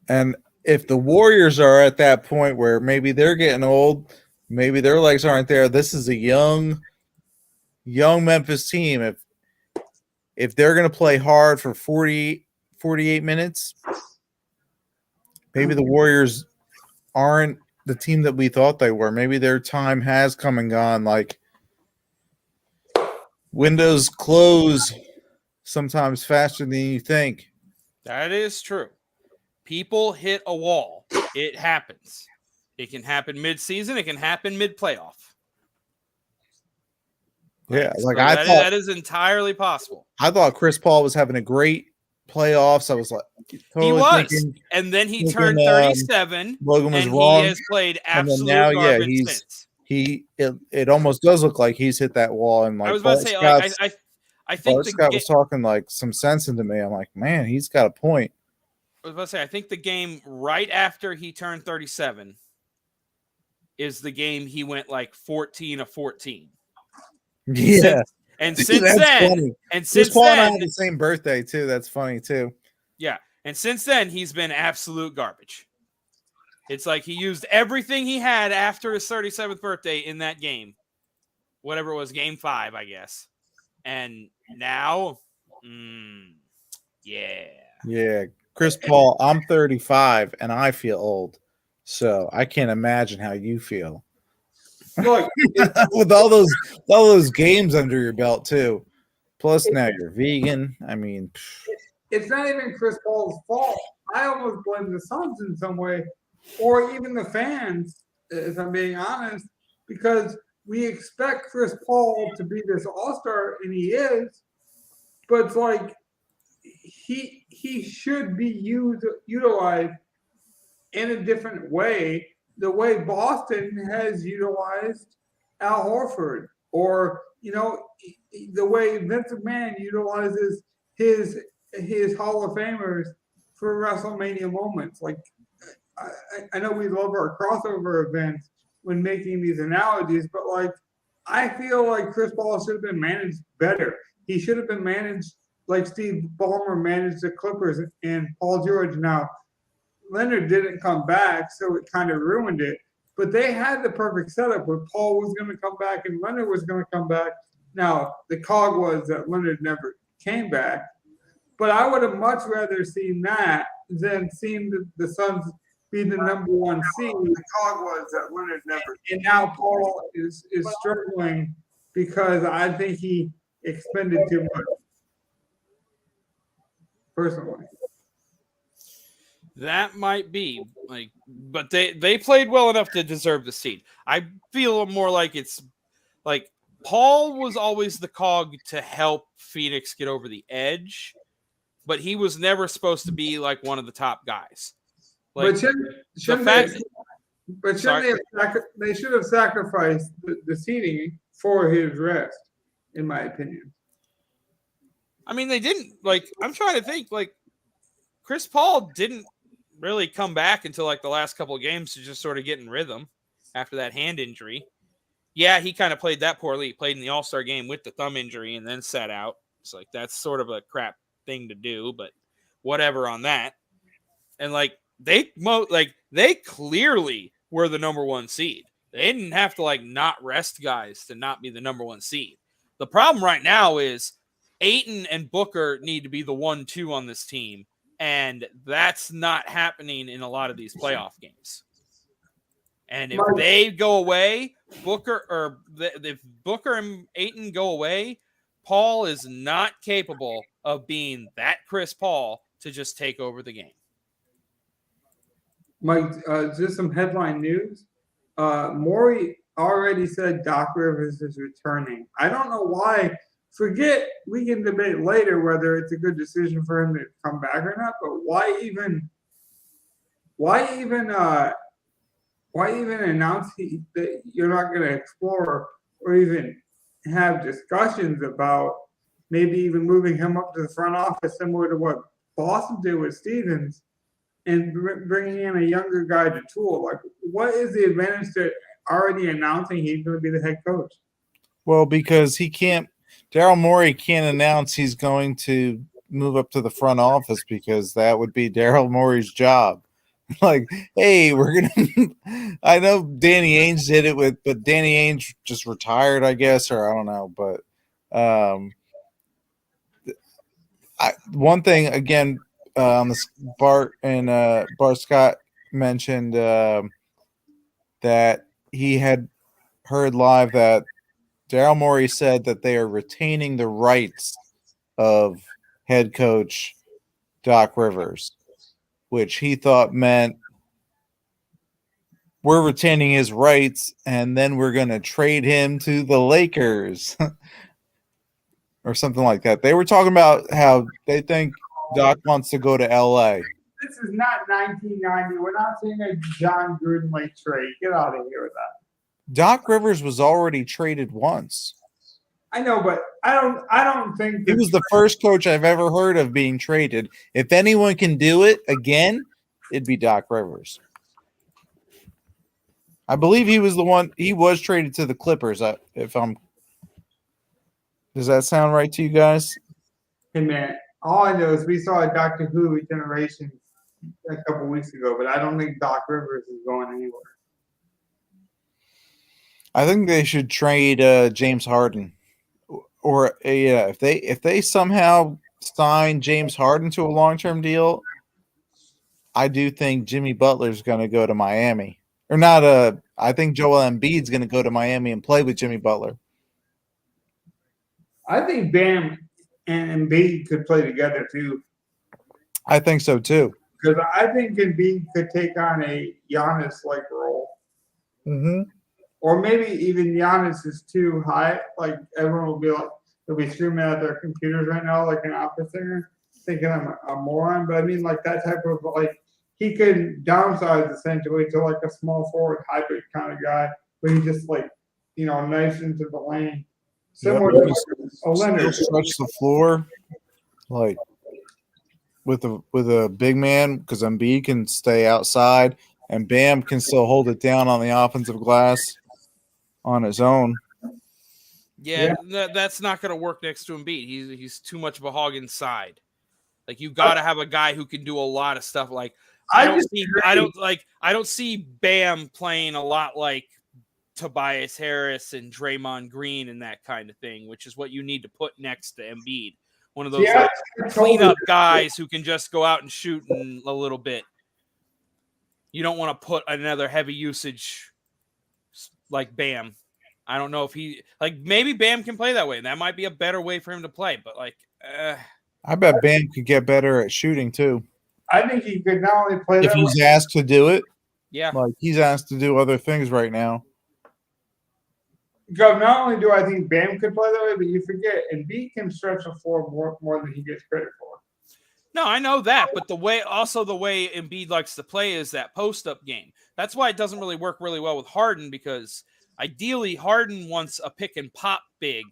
And if the Warriors are at that point where maybe they're getting old, maybe their legs aren't there, this is a young Memphis team. If they're going to play hard for 48 minutes, maybe the Warriors aren't the team that we thought they were. Maybe their time has come and gone. Like, windows close sometimes faster than you think. That is true. People hit a wall. It happens. It can happen mid-season. It can happen mid-playoff. Yeah, so that is entirely possible. I thought Chris Paul was having a great playoffs. I was like, totally he was, thinking, and then he turned 37. Logan was and wrong. He has played absolute now, garbage since. It almost does look like he's hit that wall. And like, I was about to say, I think Bart Scott was talking like some sense into me. I'm like, man, he's got a point. I was about to say, I think the game right after he turned 37 is the game he went like 14 of 14. Yeah. Since that's then, funny. and since Paul then, and I have the same birthday too. That's funny too. Yeah, and since then he's been absolute garbage. It's like he used everything he had after his 37th birthday in that game, whatever it was, game 5, I guess. And now, yeah. Chris Paul, I'm 35 and I feel old, so I can't imagine how you feel. Look, with all those games under your belt too. Plus now you're vegan. I mean, it's not even Chris Paul's fault. I almost blame the Suns in some way, or even the fans, if I'm being honest, because we expect Chris Paul to be this all-star, and he is, but it's like he should be utilized in a different way, the way Boston has utilized Al Horford, or the way Vince McMahon utilizes his Hall of Famers for WrestleMania moments. Like I know we love our crossover events when making these analogies, but like I feel like Chris Paul should have been managed better. He should have been managed like Steve Ballmer managed the Clippers and Paul George. Now, Leonard didn't come back, so it kind of ruined it. But they had the perfect setup where Paul was going to come back and Leonard was going to come back. Now, the cog was that Leonard never came back. But I would have much rather seen that than seeing the Suns be the number one seed. The cog was that Leonard never. And now Paul is struggling because I think he expended too much. Personally. That might be but they played well enough to deserve the seed. I feel more like it's like Paul was always the cog to help Phoenix get over the edge, but he was never supposed to be like one of the top guys. Like, they should have sacrificed the seeding for his rest, in my opinion. I mean, they didn't. Like, I'm trying to think. Like, Chris Paul didn't really come back until like the last couple of games to just sort of get in rhythm after that hand injury. Yeah, he kind of played that poorly. He played in the All-Star game with the thumb injury and then sat out. It's like that's sort of a crap thing to do, but whatever on that. And like they clearly were the number one seed. They didn't have to like not rest guys to not be the number one seed. The problem right now is Ayton and Booker need to be the 1-2 on this team, and that's not happening in a lot of these playoff games. And if they go away, if Booker and Ayton go away, Paul is not capable of being that Chris Paul to just take over the game. Mike, just some headline news. Maury already said Doc Rivers is returning. I don't know why. We can debate later whether it's a good decision for him to come back or not, but why even announce that you're not going to explore or even have discussions about maybe even moving him up to the front office, similar to what Boston did with Stevens, and bringing in a younger guy to tool? Like, what is the advantage to already announcing he's going to be the head coach? Well, because Daryl Morey can't announce he's going to move up to the front office because that would be Daryl Morey's job. Like, hey, we're going to – I know Danny Ainge did it but Danny Ainge just retired, I guess, or I don't know. But one thing, again, on the Bart Scott mentioned that he had heard live that Daryl Morey said that they are retaining the rights of head coach Doc Rivers, which he thought meant we're retaining his rights and then we're going to trade him to the Lakers or something like that. They were talking about how they think Doc wants to go to LA. This is not 1990. We're not seeing a John Gruden-like trade. Get out of here with that. Doc Rivers was already traded once. I know, but I don't think he was the first coach I've ever heard of being traded. If anyone can do it again, it'd be Doc Rivers. I believe he was the one. He was traded to the Clippers. Does that sound right to you guys? Hey man, all I know is we saw a Doctor Who generation a couple weeks ago, but I don't think Doc Rivers is going anywhere. I think they should trade James Harden, or if they somehow sign James Harden to a long-term deal, I do think Jimmy Butler's going to go to Miami, or not. I think Joel Embiid's going to go to Miami and play with Jimmy Butler. I think Bam and Embiid could play together too. I think so too. Because I think Embiid could take on a Giannis-like role. Mm-hmm. Or maybe even Giannis is too high. Like everyone will be like, they'll be screaming at their computers right now, like an opera singer, thinking I'm a moron. But I mean, like that type of like he could downsize essentially to like a small forward hybrid kind of guy, where he just like, nice into the lane. Similar to a Leonard. Stretch the floor, like with a big man, because Embiid can stay outside and Bam can still hold it down on the offensive glass on his own. Yeah. That's not going to work next to Embiid. He's too much of a hog inside. Like you got to have a guy who can do a lot of stuff. Like I don't see Bam playing a lot like Tobias Harris and Draymond Green and that kind of thing, which is what you need to put next to Embiid. One of those cleanup guys who can just go out and shoot in a little bit. You don't want to put another heavy usage like Bam. I don't know if maybe Bam can play that way. That might be a better way for him to play, but I bet Bam could get better at shooting too. I think he could not only play if he's asked to do it. Yeah. Like he's asked to do other things right now. Gov, not only do I think Bam could play that way, but you forget Embiid can stretch the floor more than he gets credit for. No, I know that, but the way Embiid likes to play is that post-up game. That's why it doesn't really work really well with Harden, because ideally Harden wants a pick and pop big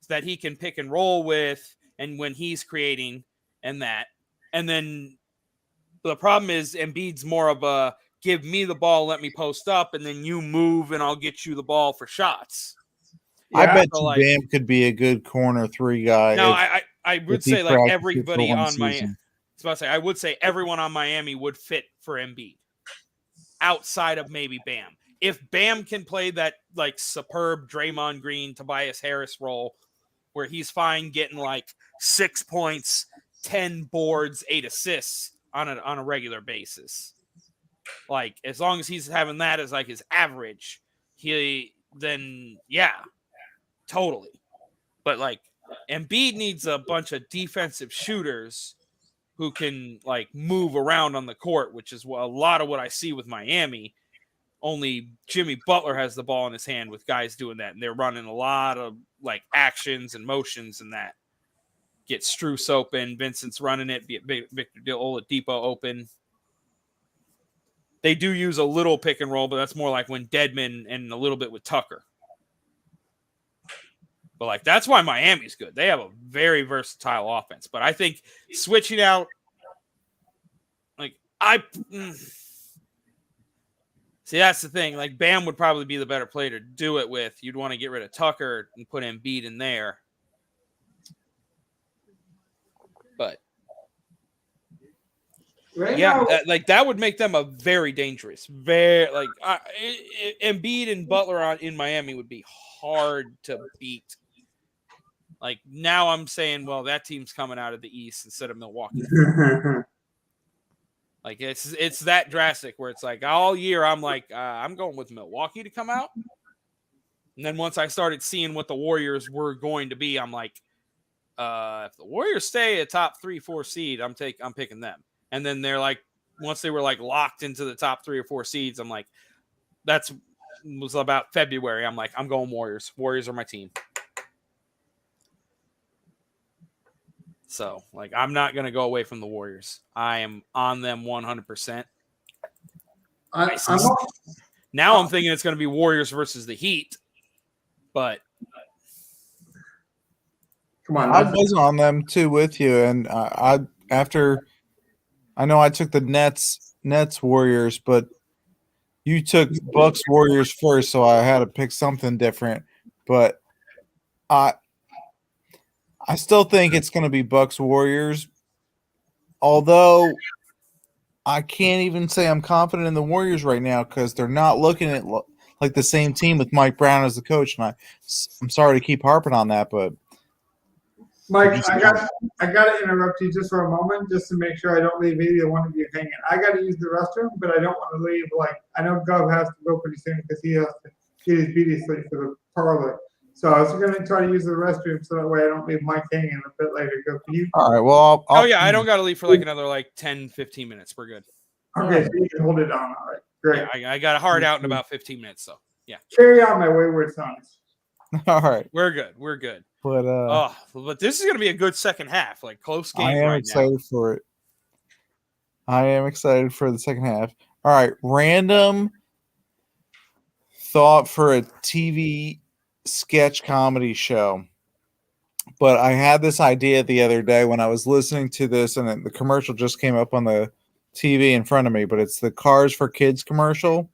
that he can pick and roll with, and when he's creating and that. And then the problem is Embiid's more of a give me the ball, let me post up, and then you move and I'll get you the ball for shots. Yeah, I bet you Bam could be a good corner three guy. No, I would say like everybody on Miami. I would say everyone on Miami would fit for Embiid outside of maybe Bam. If Bam can play that like superb Draymond Green, Tobias Harris role where he's fine getting like 6 points, 10 boards, 8 assists on a regular basis. Like as long as he's having that as like his average, then totally. But like Embiid needs a bunch of defensive shooters who can like move around on the court, which is a lot of what I see with Miami. Only Jimmy Butler has the ball in his hand with guys doing that, and they're running a lot of like actions and motions and that. Get Strus open, Vincent's running it, Victor Oladipo open. They do use a little pick and roll, but that's more like when Dedmon and a little bit with Tucker. But like that's why Miami's good. They have a very versatile offense. But I think switching out, see, that's the thing. Like Bam would probably be the better player to do it with. You'd want to get rid of Tucker and put Embiid in there. But that would make them a very dangerous, Embiid and Butler in Miami would be hard to beat. Like now I'm saying, well, that team's coming out of the East instead of Milwaukee. Like it's that drastic where it's like all year I'm like, I'm going with Milwaukee to come out. And then once I started seeing what the Warriors were going to be, I'm like, if the Warriors stay a top 3-4 seed, I'm picking them. And then they're like, once they were like locked into the top 3 or 4 seeds, I'm like, was about February. I'm like, I'm going Warriors. Warriors are my team. So, like, I'm not going to go away from the Warriors. I am on them 100%. Now I'm thinking it's going to be Warriors versus the Heat. But come on, I was on them too with you, and I know I took the Nets Warriors, but you took Bucks Warriors first, so I had to pick something different. But I still think it's going to be Bucks Warriors, although I can't even say I'm confident in the Warriors right now because they're not looking at like the same team with Mike Brown as the coach. And I'm sorry to keep harping on that, but Mike, I got to interrupt you just for a moment just to make sure I don't leave either one of you hanging. I got to use the restroom, but I don't want to leave. Like I know Gov has to go pretty soon because he has to get his beauty sleep for the parlor. So I was going to try to use the restroom so that way I don't leave Mike hanging a bit later. Go for you. All right. Well, I don't got to leave for like another 10-15 minutes. We're good. Okay, so you can hold it on. All right, great. Yeah, I got a hard out in about 15 minutes. So yeah. Carry on, my wayward sons. All right, we're good. But but this is going to be a good second half, like close game. I am right excited now. for it. I am excited for the second half. All right, random thought for a TV sketch comedy show. But I had this idea the other day when I was listening to this, and the commercial just came up on the TV in front of me. But it's the Cars for Kids commercial.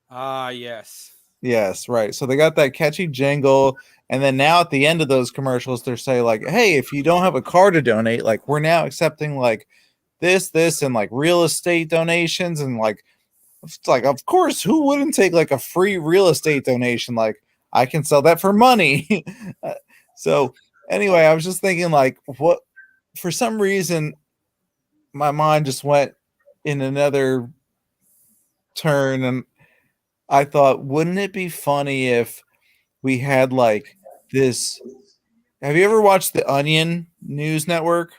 Ah, yes. Yes, right. So they got that catchy jingle, and then now at the end of those commercials, they're saying like, "Hey, if you don't have a car to donate, like we're now accepting like this, and like real estate donations, and like it's like of course, who wouldn't take like a free real estate donation? Like I can sell that for money." So anyway, I was just thinking like, what for some reason my mind just went in another turn, and I thought, wouldn't it be funny if we had like this? Have you ever watched the Onion News Network?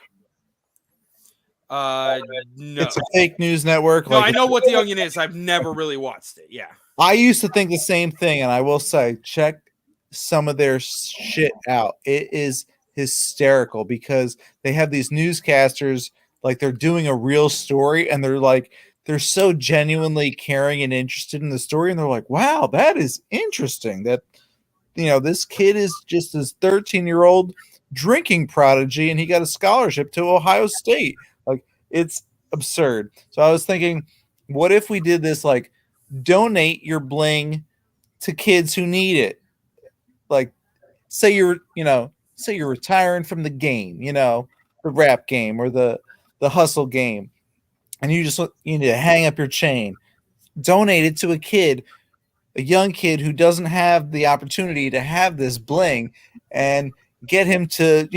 No. It's a fake news network. No, Like I know what the Onion is. I've never really watched it. Yeah. I used to think the same thing, and I will say, check some of their shit out. It is hysterical because they have these newscasters like they're doing a real story, and they're so genuinely caring and interested in the story, and they're like, wow, that is interesting. That this kid is just this 13-year-old drinking prodigy, and he got a scholarship to Ohio State. Like it's absurd. So I was thinking, what if we did this like donate your bling to kids who need it? Like say you're retiring from the game, the rap game or the hustle game, and you need to hang up your chain. Donate it to a young kid who doesn't have the opportunity to have this bling, and get him to,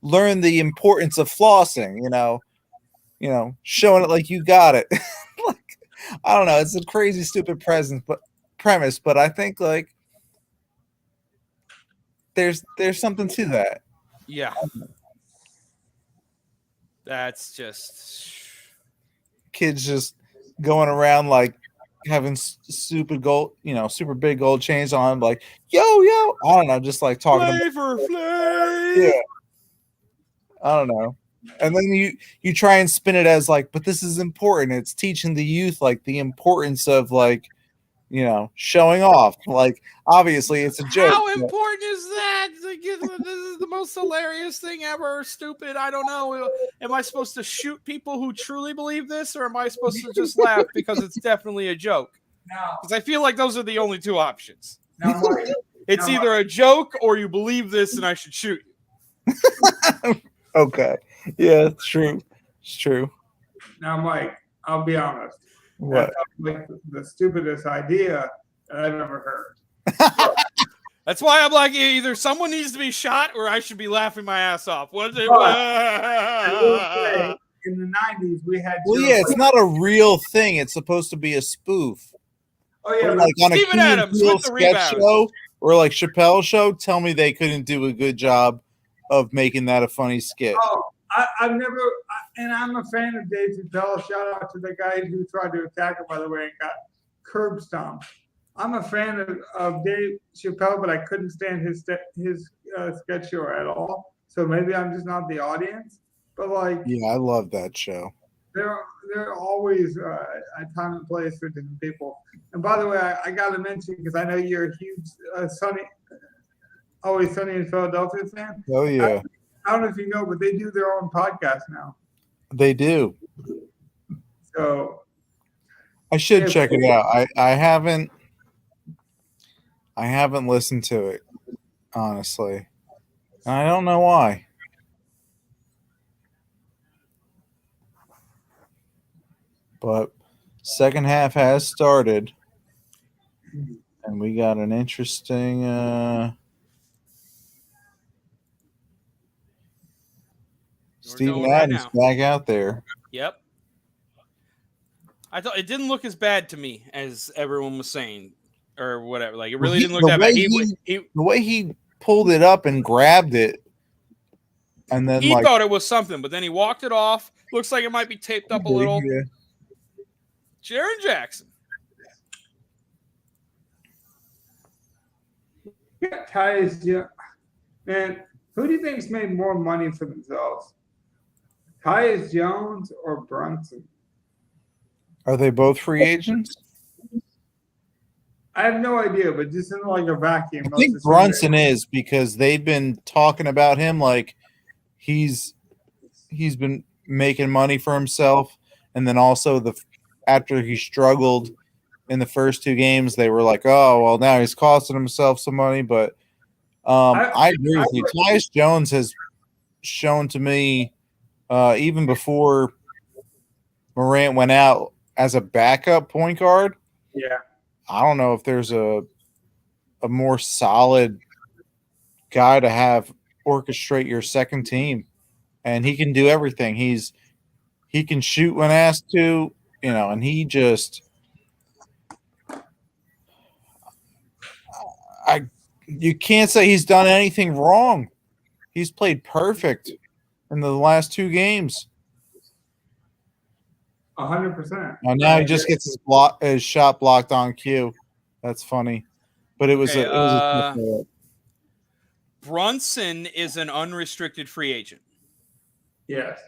learn the importance of flossing, showing it like you got it. Like, I don't know. It's a crazy, stupid premise, but I think like there's something to that. Yeah. That's just Kids just going around like having super big gold chains on, like yo. I don't know, just like talking about Flavor Flav. yeah. I don't know. And then you try and spin it as like, but this is important. It's teaching the youth like the importance of like, showing off. Like obviously it's a joke. How important is that? This is the most hilarious thing ever. Stupid. I don't know. Am I supposed to shoot people who truly believe this, or am I supposed to just laugh because it's definitely a joke? Because I feel like those are the only two options. It's either a joke or you believe this and I should shoot you. Okay. Yeah, it's true. It's true. Now, Mike, I'll be honest. What? That's like the stupidest idea that I've ever heard. That's why I'm like, either someone needs to be shot or I should be laughing my ass off. What is it? I will say, in the 90s, we had. Well, yeah, it's not a real thing. It's supposed to be a spoof. Oh yeah, like on Steven a Adams with the sketch rebound. show or like Chappelle show. Tell me they couldn't do a good job of making that a funny skit. Oh, I've never, and I'm a fan of Dave Chappelle. Shout out to the guy who tried to attack him, by the way, and got curb stomped. I'm a fan of Dave Chappelle, but I couldn't stand his sketch show at all. So maybe I'm just not the audience. But like, Yeah, I love that show. there are always a time and place for different people. And by the way, I got to mention, because I know you're a huge Always Sunny in Philadelphia fan. Oh yeah, I don't know if you know, but they do their own podcast now. they do. So I should check it out. I haven't listened to it, honestly. I don't know why. But second half has started, and we got an interesting Steven going right Adams now. back out there. Yep. I thought it didn't look as bad to me as everyone was saying, or whatever. Like it really didn't look that bad. The way he pulled it up and grabbed it, and then he thought it was something, but then he walked it off. Looks like it might be taped up a little. Yeah. Jaron Jackson. yeah, Tyus, yeah, man, who do you think's made more money for themselves? Tyus Jones or Brunson? Are they both free agents? I have no idea, but just in like a vacuum. I think Brunson is, because they've been talking about him like he's been making money for himself, and then also after he struggled in the first 2 games, they were like, "Oh, well, now he's costing himself some money." But I agree with you. Tyus Jones has shown to me, even before Morant went out, as a backup point guard. Yeah. I don't know if there's a more solid guy to have orchestrate your second team, and he can do everything. He can shoot when asked to, and he just you can't say he's done anything wrong. He's played perfect in the last 2 games. 100%. Now he just gets his shot blocked on cue. That's funny, but it was a Brunson is an unrestricted free agent. Yes.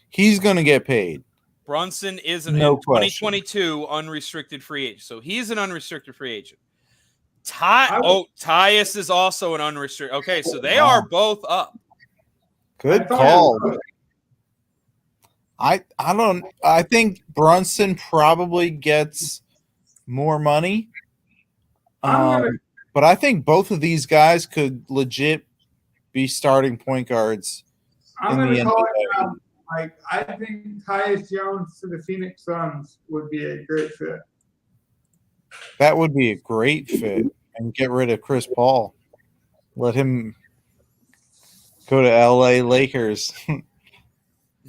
He's going to get paid. Brunson is an No 2022 unrestricted free agent. So he's an unrestricted free agent. Tyus is also an unrestricted. Okay, so they are both up. Good call. I think Brunson probably gets more money. But I think both of these guys could legit be starting point guards I'm going to call it like I think Tyus Jones to the Phoenix Suns would be a great fit. That would be a great fit, and get rid of Chris Paul. Let him go to LA Lakers.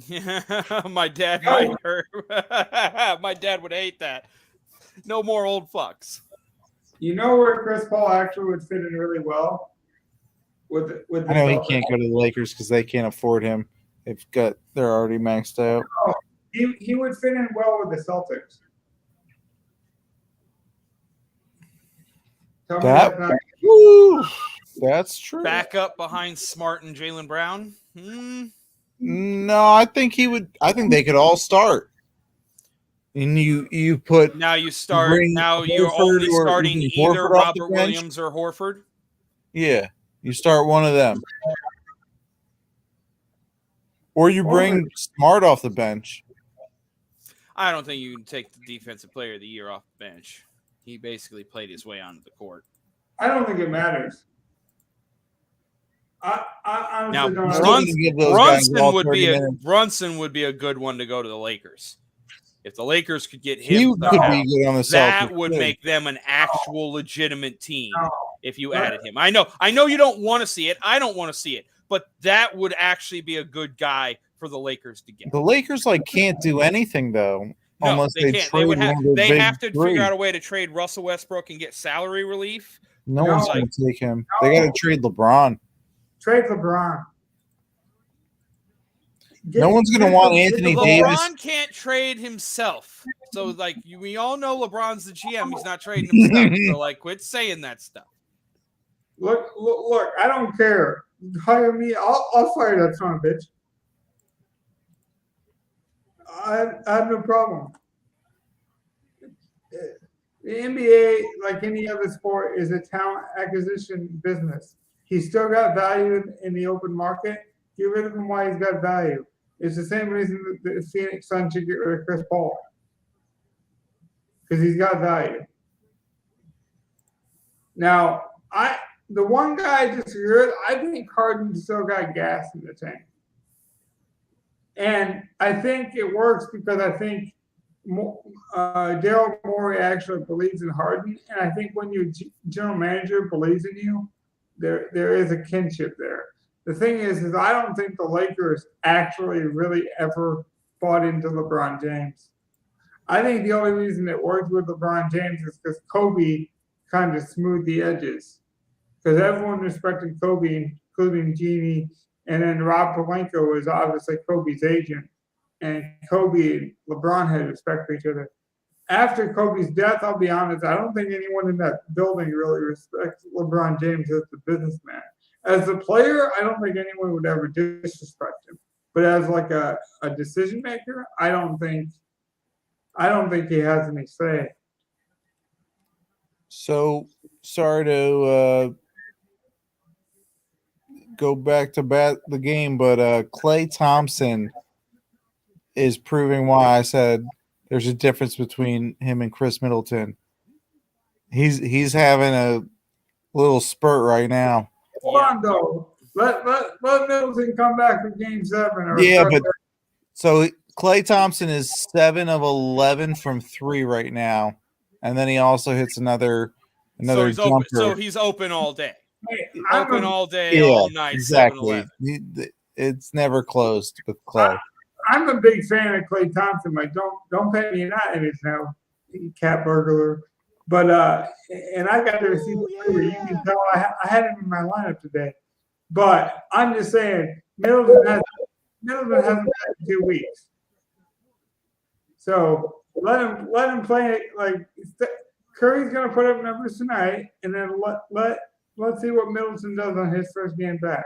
Yeah, my dad might hurt. My dad would hate that. No more old fucks. You know where Chris Paul actually would fit in really well? With I know he can't go to the Lakers because they can't afford him. They're already maxed out. Oh, he would fit in well with the Celtics. That's true. Back up behind Smart and Jaylen Brown. No, I think he would. I think they could all start. And you put now you start. Now you're only starting either Robert Williams or Horford. Yeah, you start one of them, or you bring Smart off the bench. I don't think you can take the Defensive Player of the Year off the bench. He basically played his way onto the court. I don't think it matters. Now Brunson would be a good one to go to the Lakers. If the Lakers could get him, could be good on the that would make them an actual legitimate team. If you added him, I know you don't want to see it. I don't want to see it, but that would actually be a good guy for the Lakers to get. The Lakers can't do anything though. No, unless they can't. They have to three. figure out a way to trade Russell Westbrook and get salary relief. No one's going to take him. They got to trade LeBron. Trade LeBron. No one's going to want Anthony Davis. LeBron can't trade himself. So, we all know LeBron's the GM. He's not trading himself. So, quit saying that stuff. Look, I don't care. Hire me. I'll fire that son of a bitch. I have no problem. The NBA, like any other sport, is a talent acquisition business. He's still got value in the open market. Get rid of him while he's got value. It's the same reason that the Phoenix Suns should get rid of Chris Paul. Because he's got value. Now, the one guy I disagree with, I think Harden still got gas in the tank. And I think it works because I think Daryl Morey actually believes in Harden. And I think when your general manager believes in you, there is a kinship there. The thing is I don't think the Lakers actually really ever bought into LeBron James. I think the only reason it worked with LeBron James is because Kobe kind of smoothed the edges. Because everyone respected Kobe, including Jeannie, and then Rob Pelinka was obviously Kobe's agent. And Kobe and LeBron had respect for each other. After Kobe's death, I'll be honest, I don't think anyone in that building really respects LeBron James as the businessman. As a player, I don't think anyone would ever disrespect him. But as a decision maker, I don't think I don't think he has any say. So sorry to go back to the game, but Klay Thompson is proving why I said there's a difference between him and Chris Middleton. He's having a little spurt right now. Hold on, though. Let Middleton come back for Game 7. Or Yeah, but so Klay Thompson is 7 of 11 from 3 right now, and then he also hits another So he's jumper. open. So he's open all day. Hey, Open all day, all night. Exactly. 7-Eleven. It's never closed with Klay. I'm a big fan of Klay Thompson. Like, don't pay me that image now, cat burglar. But and I got to receive the favor. You can tell I had him in my lineup today. But I'm just saying, Middleton hasn't had 2 weeks. So let him play. Like, Curry's gonna put up numbers tonight, and then let's see what Middleton does on his first game back.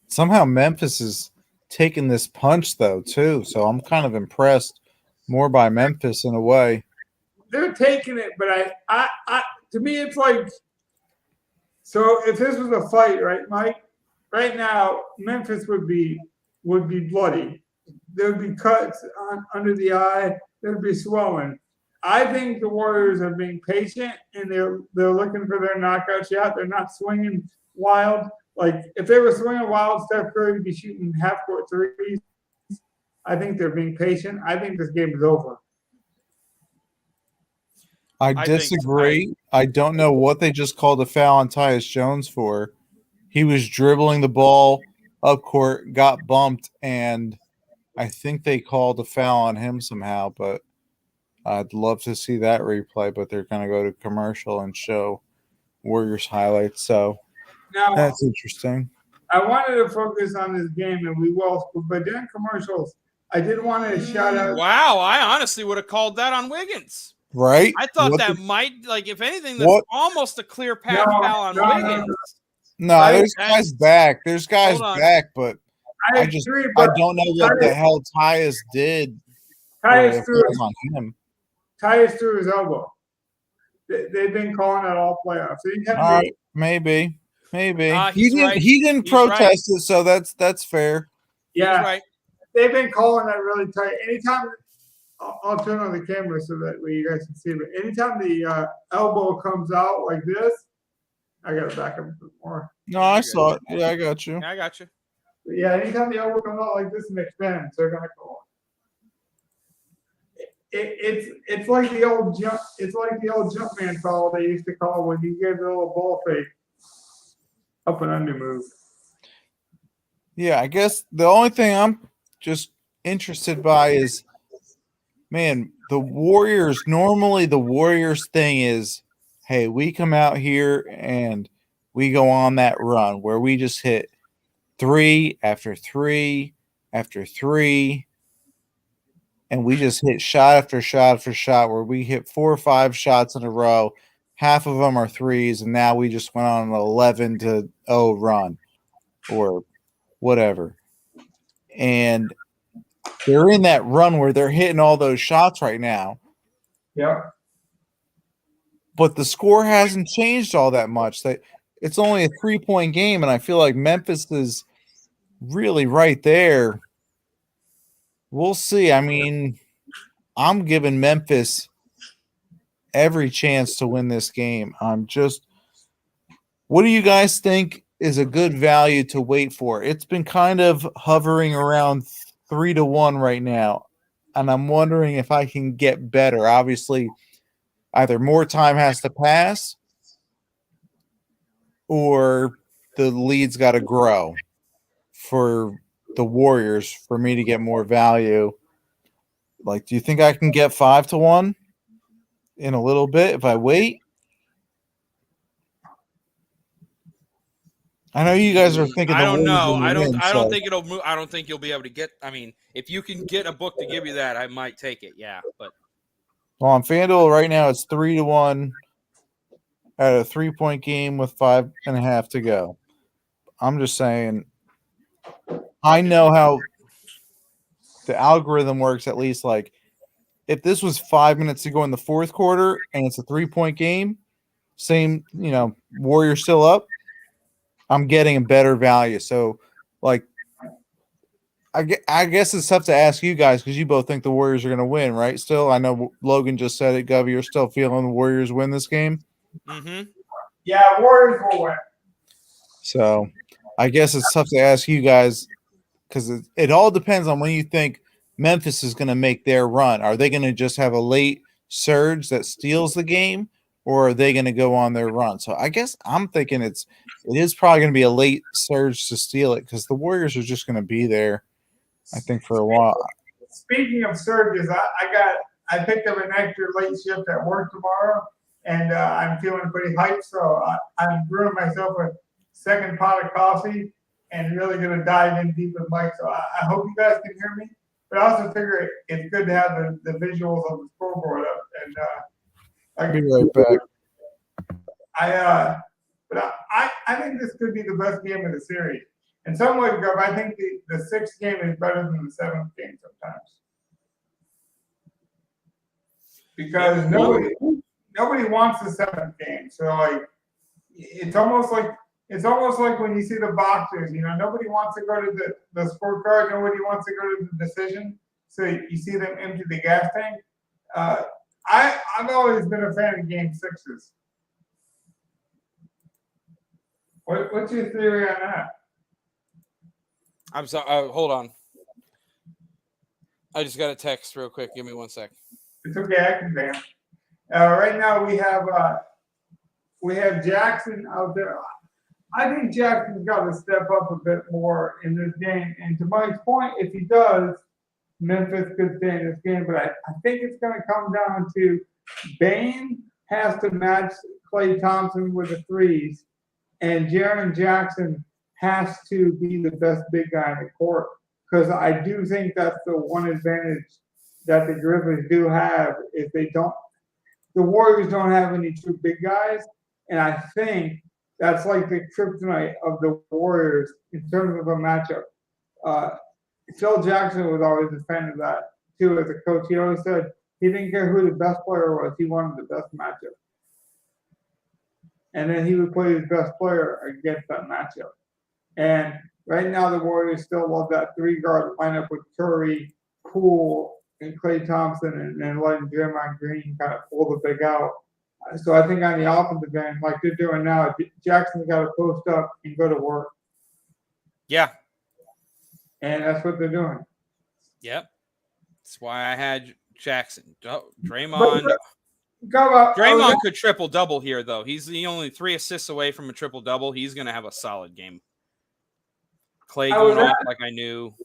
Somehow Memphis is taking this punch though too, so I'm kind of impressed more by Memphis in a way. They're taking it, but I to me it's like, so if this was a fight, right, Mike? Right now, Memphis would be bloody. There would be cuts under the eye. There'd be swelling. I think the Warriors are being patient and they're looking for their knockout shot. They're not swinging wild. Like, if they were swinging wild, Steph Curry would be shooting half-court threes. I think they're being patient. I think this game is over. I disagree. I don't know what they just called a foul on Tyus Jones for. He was dribbling the ball up court, got bumped, and I think they called a foul on him somehow, but I'd love to see that replay, but they're going to go to commercial and show Warriors highlights, so Now, that's interesting. I wanted to focus on this game, and we will, but during commercials, I did want to shout out. Wow, I honestly would have called that on Wiggins. Right? I thought might, like, if anything, that's almost a clear path foul on Wiggins. No, there's guys back. There's guys back, but I don't know what the hell Tyus did. Tyus threw his elbow. They've been calling that all playoffs. All right, maybe. He didn't He's protest it, so that's fair. Yeah, right. They've been calling that really tight. Anytime, I'll turn on the camera so that way you guys can see it. But anytime the elbow comes out like this, I got to back up a bit more. No, I saw it. Yeah, I got you. I got you. But yeah, anytime the elbow comes out like this and expands, they're gonna call it. It's like the old jump. It's like the old jump man foul they used to call when you gave the little ball fake up and under move. Yeah, I guess the only thing I'm just interested by is, man, the Warriors. Normally, the Warriors thing is, hey, we come out here and we go on that run where we just hit 3 after 3 after 3. And we just hit shot after shot after shot where we hit 4 or 5 shots in a row. Half of them are threes, and now we just went on an 11-0 run or whatever. And they're in that run where they're hitting all those shots right now. Yeah. But the score hasn't changed all that much. It's only a 3-point game, and I feel like Memphis is really right there. We'll see. I mean, I'm giving Memphis every chance to win this game. What do you guys think is a good value to wait for? It's been kind of hovering around 3-1 right now, and I'm wondering if I can get better. Obviously, either more time has to pass or the lead's got to grow for the Warriors for me to get more value. Like, do you think I can get 5-1 in a little bit if I wait? I know you guys are thinking. I don't know. I don't think it'll move. I don't think you'll be able to get. I mean, if you can get a book to give you that, I might take it. Yeah, but well, on FanDuel right now, it's 3-1 at a 3-point game with 5.5 to go. I'm just saying. I know how the algorithm works at least like if this was 5 minutes to go in the fourth quarter and it's a 3-point game, same, Warriors still up, I'm getting a better value. So, like, I guess it's tough to ask you guys because you both think the Warriors are going to win, right? Still, I know Logan just said it. Govey, you're still feeling the Warriors win this game? Mm-hmm. Yeah, Warriors will win. So, I guess it's tough to ask you guys because it all depends on when you think Memphis is going to make their run. Are they going to just have a late surge that steals the game, or are they going to go on their run? So I guess I'm thinking it is probably going to be a late surge to steal it because the Warriors are just going to be there, I think, for a while. Speaking of surges, I picked up an extra late shift at work tomorrow, and I'm feeling pretty hyped. So I'm brewing myself a second pot of coffee and really going to dive in deep with Mike. So I hope you guys can hear me. But I also figure it's good to have the visuals of the scoreboard up. And I'll be right back. But I think this could be the best game of the series. In some ways, Gov, I think the sixth game is better than the seventh game sometimes. Because nobody wants the seventh game. So like it's almost like when you see the boxers, nobody wants to go to the scorecard, nobody wants to go to the decision. So you see them empty the gas tank. I've always been a fan of game sixes. What's your theory on that? I'm sorry. Hold on. I just got a text real quick. Give me 1 sec. It's okay, I can ban. Right now we have Jackson out there. I think Jackson's got to step up a bit more in this game. And to Mike's point, if he does, Memphis could stay in this game. But I think it's going to come down to Bane has to match Klay Thompson with the threes, and Jaren Jackson has to be the best big guy in the court. Because I do think that's the one advantage that the Grizzlies do have is the Warriors don't have any true big guys. And I think that's like the kryptonite of the Warriors in terms of a matchup. Phil Jackson was always a fan of that too as a coach. He always said he didn't care who the best player was, he wanted the best matchup. And then he would play his best player against that matchup. And right now the Warriors still love that 3-guard lineup with Curry, Poole, and Klay Thompson, and then letting Draymond Green kind of pull the big out. So I think on the offensive end, like they're doing now, Jackson's got to post up and go to work. Yeah. And that's what they're doing. Yep. That's why I had Jackson. Draymond. Draymond could triple-double here, though. He's the only 3 assists away from a triple-double. He's going to have a solid game. Klay going off like I knew.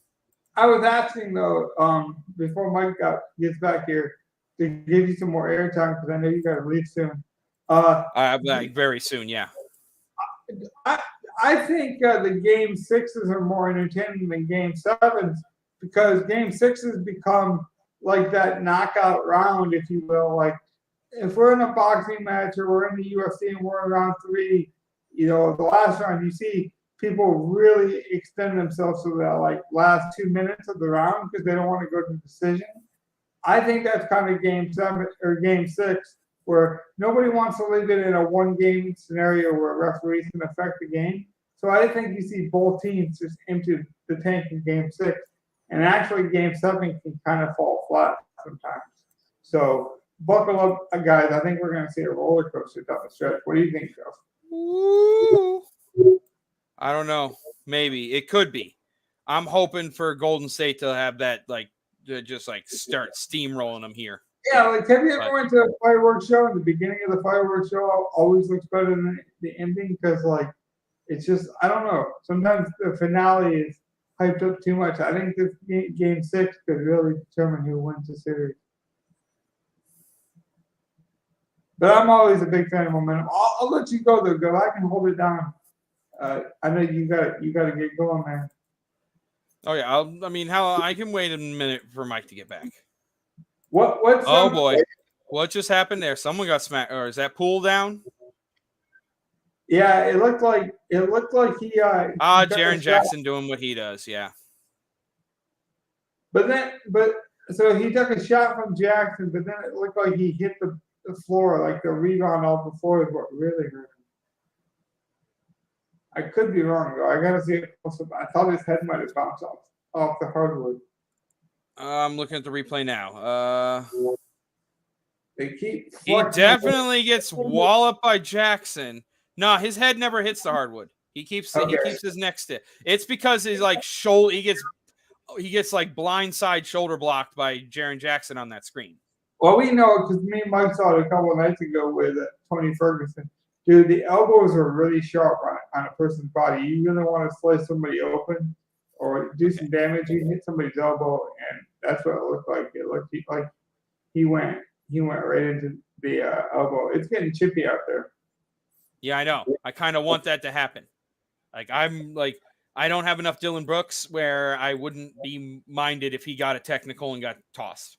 I was asking, though, before Mike gets back here, to give you some more airtime because I know you got to leave soon. Very soon, yeah. I think the game sixes are more entertaining than game sevens because game sixes become like that knockout round, if you will. Like if we're in a boxing match or we're in the UFC and we're in round 3, the last round, you see people really extend themselves to the like last 2 minutes of the round because they don't want to go to the decision. I think that's kind of game 7 or game 6 where nobody wants to leave it in a one-game scenario where referees can affect the game. So I think you see both teams just empty the tank in game 6. And actually game 7 can kind of fall flat sometimes. So buckle up, guys. I think we're going to see a roller coaster down the stretch. What do you think, Joe? Ooh. I don't know. Maybe. It could be. I'm hoping for Golden State to have that, just start steamrolling them here. Yeah, have you ever went to a fireworks show? And the beginning of the fireworks show always looks better than the ending because, it's just, I don't know. Sometimes the finale is hyped up too much. I think this game 6 could really determine who wins the series. But I'm always a big fan of momentum. I'll let you go, though, Go. I can hold it down. I know you got to get going, man. Oh yeah, I can wait a minute for Mike to get back. What's boy, what just happened there? Someone got smacked, or is that Poole down? Yeah, it looked like he. Jaren Jackson doing what he does. Yeah. So he took a shot from Jackson, but then it looked like he hit the floor, like the rebound off the floor is what really hurt him. I could be wrong though. I gotta see it close up. I thought his head might have bounced off the hardwood. I'm looking at the replay now. They keep He flexing definitely gets walloped by Jackson. No, his head never hits the hardwood. He keeps his neck stiff. It's because he's like he gets like blindside shoulder blocked by Jaren Jackson on that screen. Well, we know because me and Mike saw it a couple of nights ago with Tony Ferguson. Dude, the elbows are really sharp on a person's body. You really want to slice somebody open or do some damage. You hit somebody's elbow, and that's what it looked like. It looked like he went right into the elbow. It's getting chippy out there. Yeah, I know. I kind of want that to happen. I don't have enough Dylan Brooks where I wouldn't be minded if he got a technical and got tossed.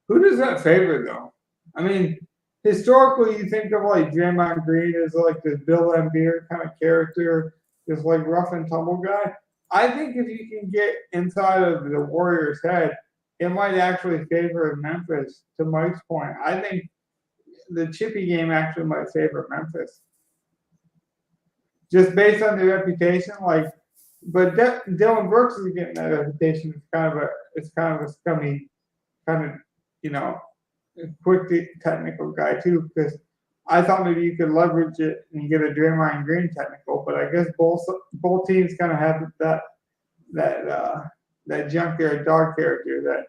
Who does that favor, though? I mean, historically, you think of like Draymond Green as like this Bill Laimbeer kind of character, this like rough and tumble guy. I think if you can get inside of the Warriors' head, it might actually favor Memphis. To Mike's point, I think the chippy game actually might favor Memphis, just based on their reputation. Like, but Dylan Brooks is getting that reputation. It's kind of a scummy, kind of quick technical guy too. Because I thought maybe you could leverage it and get a Draymond Green technical, but I guess both teams kind of have that junkyard dog character that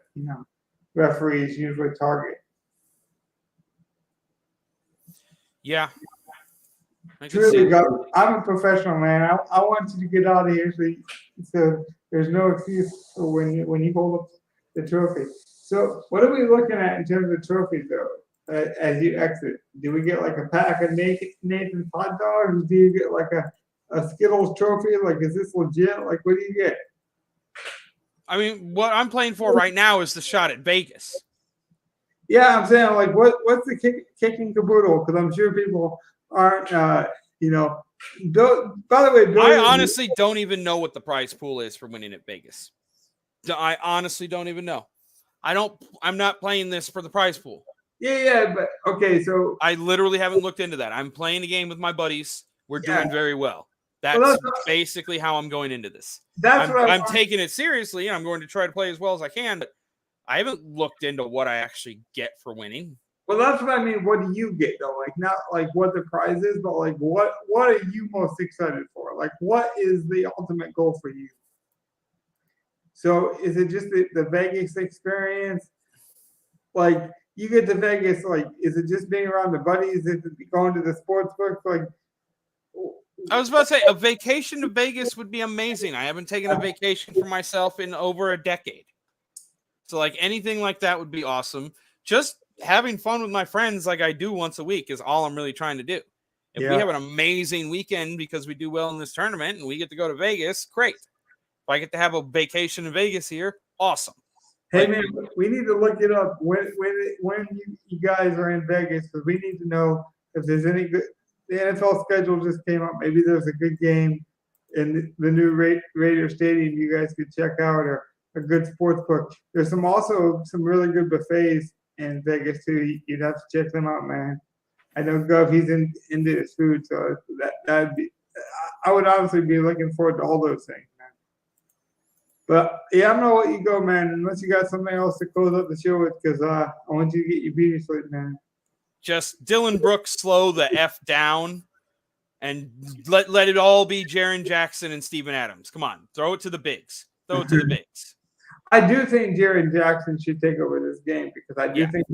referees usually target. Yeah. Truly, I'm a professional, man. I want you to get out of here so there's no excuse for when you hold up the trophy. So what are we looking at in terms of trophies, though, as you exit? Do we get like a pack of Nathan's hot dogs? Do you get like a Skittles trophy? Like, is this legit? Like, what do you get? I mean, what I'm playing for right now is the shot at Vegas. Yeah, I'm saying, like, what's the kicking caboodle? Because I'm sure people aren't, by the way, Bill, I honestly don't even know what the prize pool is for winning at Vegas. I honestly don't even know. I'm not playing this for the prize pool. Yeah, but okay, so I literally haven't looked into that. I'm playing a game with my buddies. We're doing very well. That's basically how I'm going into this. I'm taking it seriously, and I'm going to try to play as well as I can, but I haven't looked into what I actually get for winning. Well, that's what I mean. What do you get, though? Like, not like what the prize is, but like what are you most excited for? Like, what is the ultimate goal for you? So is it just the Vegas experience? Like, you get to Vegas, like, is it just being around the buddies? Is it going to the sports book? Like, I was about to say, a vacation to Vegas would be amazing. I haven't taken a vacation for myself in over a decade. So, like, anything like that would be awesome. Just having fun with my friends like I do once a week is all I'm really trying to do. If we have an amazing weekend because we do well in this tournament and we get to go to Vegas, great. If I get to have a vacation in Vegas here, awesome. Hey, man, we need to look it up when you guys are in Vegas, because we need to know if there's any good. The NFL schedule just came up. Maybe there's a good game in the new Raider Stadium you guys could check out, or a good sports book. There's also some really good buffets in Vegas too. You'd have to check them out, man. I know Gov, he's into his food, so that'd be. I would obviously be looking forward to all those things, man. But yeah, I don't know what you go, man. Unless you got something else to close up the show with, because I want you to get your beauty sleep, man. Just Dylan Brooks, slow the F down, and let it all be Jaren Jackson and Steven Adams. Come on, throw it to the bigs. Throw it to the bigs. I do think Jaren Jackson should take over this game, because I do think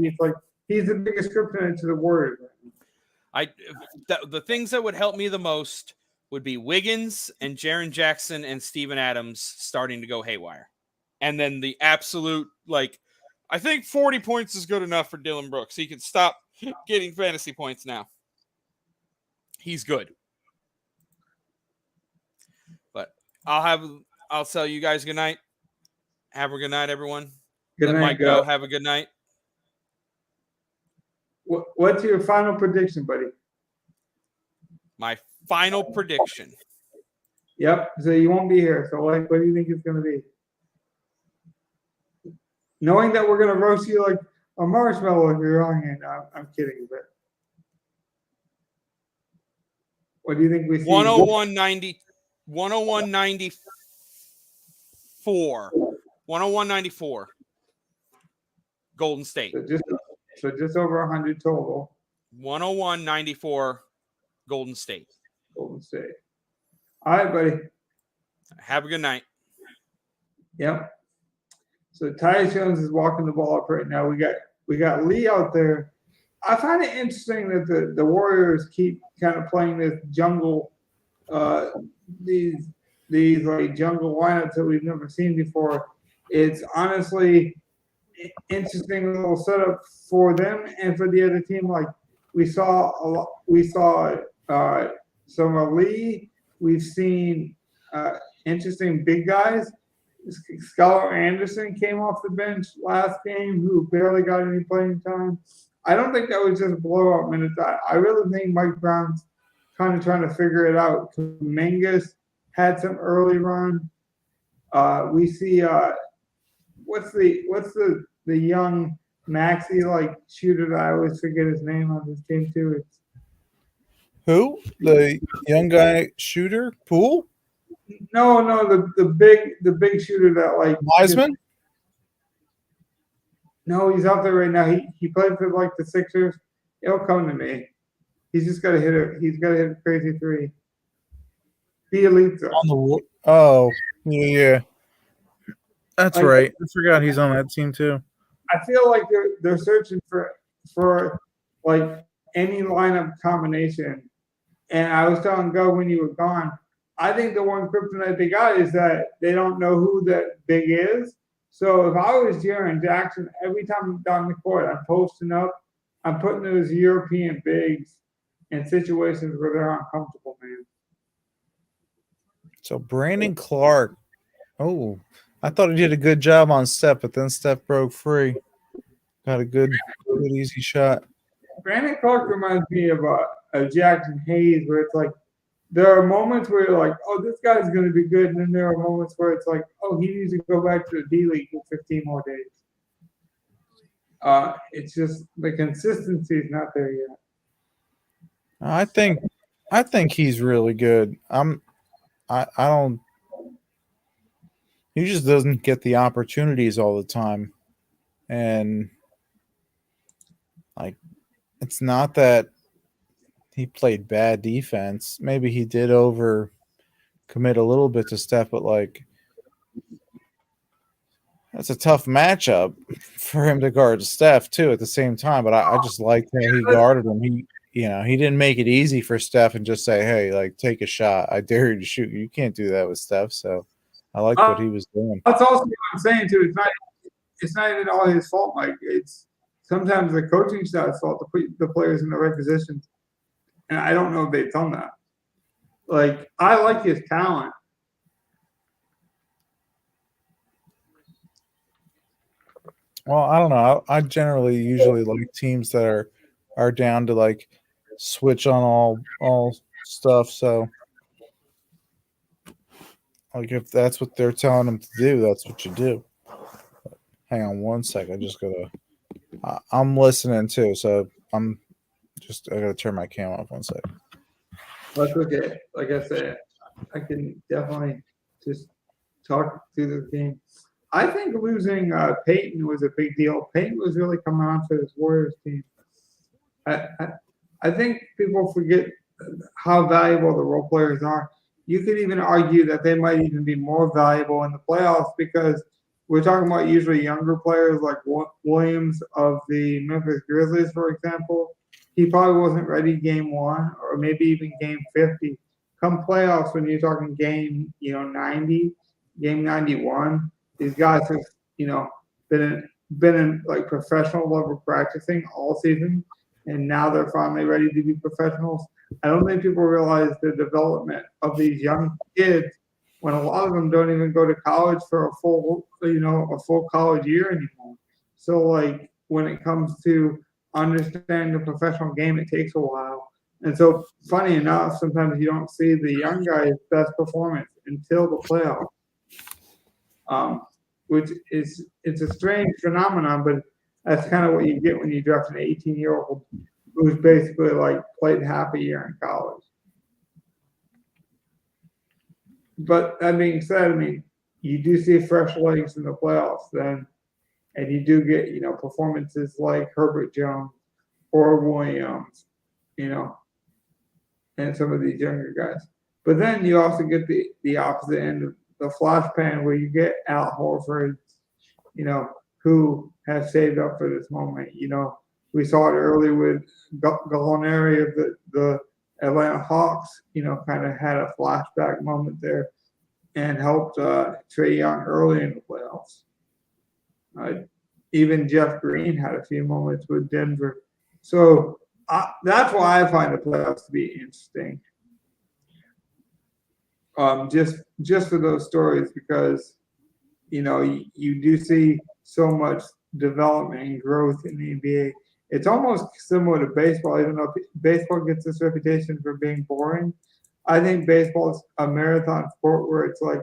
he's the biggest kryptonite to the Warriors. The things that would help me the most would be Wiggins and Jaren Jackson and Steven Adams starting to go haywire. And then the absolute, I think 40 points is good enough for Dylan Brooks. He can stop getting fantasy points now. He's good. But I'll tell you guys good night. Have a good night, everyone. Good night, Mike go. Have a good night. What's your final prediction, buddy? My final prediction. Yep. So you won't be here. So what do you think it's going to be? knowing that we're gonna roast you like a marshmallow if you're wrong, and I'm kidding, but what do you think we see? 101.90, 101.94, 101.94. Golden State. So just over 100 total. 101.94. Golden State. Golden State. All right, buddy. Have a good night. Yep. So Tyus Jones is walking the ball up right now. We got Lee out there. I find it interesting that the Warriors keep kind of playing this jungle, these like jungle lineups that we've never seen before. It's honestly interesting little setup for them and for the other team. Like we saw some of Lee. We've seen interesting big guys. Skylar Anderson came off the bench last game, who barely got any playing time. I don't think that was just blowout minutes. I really think Mike Brown's kind of trying to figure it out. Kuminga's had some early run. We see what's the young Maxi like shooter that I always forget his name on this team too. It's Who? The young guy shooter? Poole? no, the big shooter that like Wiseman? No, he's out there right now. He played for like the Sixers. It'll come to me. He's just got to hit it. He's got to hit a crazy three. The elite. Oh, yeah. That's Like, right. I forgot he's on that team too. I feel like they're searching for like any lineup combination. And I was telling Go when you were gone, I think the one kryptonite they got is that they don't know who that big is. So if I was Jaren Jackson, every time I'm down the court, I'm posting up. I'm putting those European bigs in situations where they're uncomfortable, man. So Brandon Clark. Oh, I thought he did a good job on Steph, but then Steph broke free. Got a good easy shot. Brandon Clark reminds me of Jackson Hayes, where it's like there are moments where you're like, oh, this guy's going to be good. And then there are moments where it's like, oh, he needs to go back to the D League for 15 more days. It's just the consistency is not there yet. I think he's really good. I don't. He just doesn't get the opportunities all the time, and like it's not that he played bad defense. Maybe he did over commit a little bit to Steph, but like that's a tough matchup for him to guard Steph too at the same time. But I just like that he guarded him. He didn't make it easy for Steph and just say, hey, like take a shot. I dare you to shoot. You can't do that with Steph. So I like what he was doing. That's also what I'm saying too. It's not even all his fault, Mike. It's sometimes the coaching staff's fault to put the players in the right positions. And I don't know if they've done that. Like, I like his talent. Well, I don't know. I generally usually like teams that are down to like switch on all stuff. So like if that's what they're telling them to do, that's what you do. But hang on one sec. I'm listening too. So I gotta turn my camera off one sec. That's okay. Like I said, I can definitely just talk through the game. I think losing Peyton was a big deal. Peyton was really coming on for this Warriors team. I think people forget how valuable the role players are. You could even argue that they might even be more valuable in the playoffs because we're talking about usually younger players like Williams of the Memphis Grizzlies, for example. He probably wasn't ready game 1 or maybe even game 50. Come playoffs, when you're talking game 90, game 91, these guys have been in like professional level practicing all season, and now they're finally ready to be professionals. I don't think people realize the development of these young kids when a lot of them don't even go to college for a full college year anymore. So like when it comes to understanding the professional game, it takes a while. And so funny enough, sometimes you don't see the young guy's best performance until the playoffs. which is it's a strange phenomenon, but that's kind of what you get when you draft an 18-year-old who's basically like played half a year in college. But that being said, I mean, you do see fresh legs in the playoffs then, and you do get, performances like Herbert Jones or Williams, and some of these younger guys. But then you also get the opposite end of the flash pan where you get Al Horford, who has saved up for this moment. We saw it early with Gallinari of the Atlanta Hawks, kind of had a flashback moment there and helped Trae Young early in the playoffs. Even Jeff Green had a few moments with Denver. So that's why I find the playoffs to be interesting. Just for those stories, because you do see so much development and growth in the NBA. It's almost similar to baseball, even though baseball gets this reputation for being boring. I think baseball is a marathon sport where it's like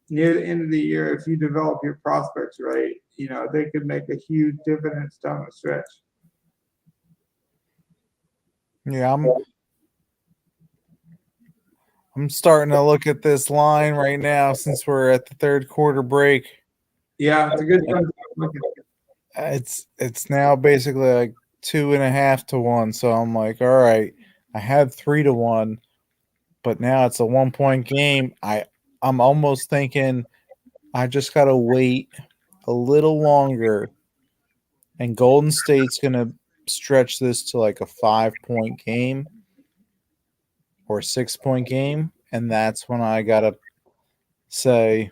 near the end of the year, if you develop your prospects right, they could make a huge difference down the stretch. Yeah, I'm starting to look at this line right now since we're at the third quarter break. Yeah, it's a good time. It's now basically like 2.5 to 1. So I'm like, all right, I had 3 to 1, but now it's a 1-point game. I'm almost thinking I just gotta wait a little longer, and Golden State's gonna stretch this to like a 5-point game or 6-point game, and that's when I gotta say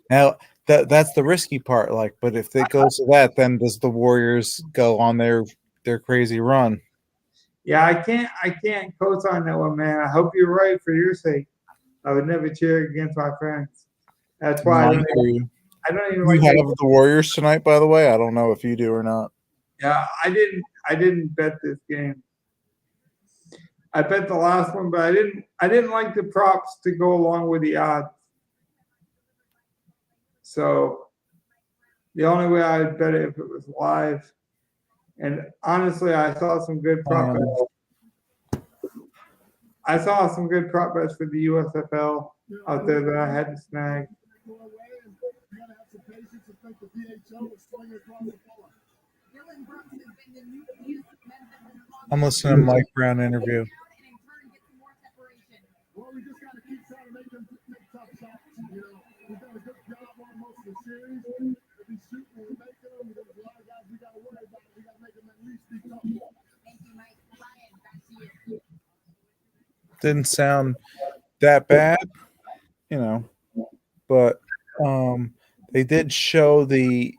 now that's the risky part. Like, but if it goes to that, then does the Warriors go on their crazy run? Yeah, I can't co-sign that one, man. I hope you're right for your sake. I would never cheer against my friends. That's why I don't even like. You have the Warriors tonight, by the way. I don't know if you do or not. Yeah, I didn't bet this game. I bet the last one, but I didn't like the props to go along with the odds. So the only way I would bet it if it was live. And honestly, I saw some good prop bets. I saw some good prop bets for the USFL out there that I had to snag. I'm listening to Mike Brown interview. Well, we just got to keep trying to make tough shots. We've done a good job on most of the series. If we shoot when we make them, there's a lot of guys we got to worry about. We got to make them at least be tough. Thank you, Mike. Ryan, back to you. Didn't sound that bad, but they did show the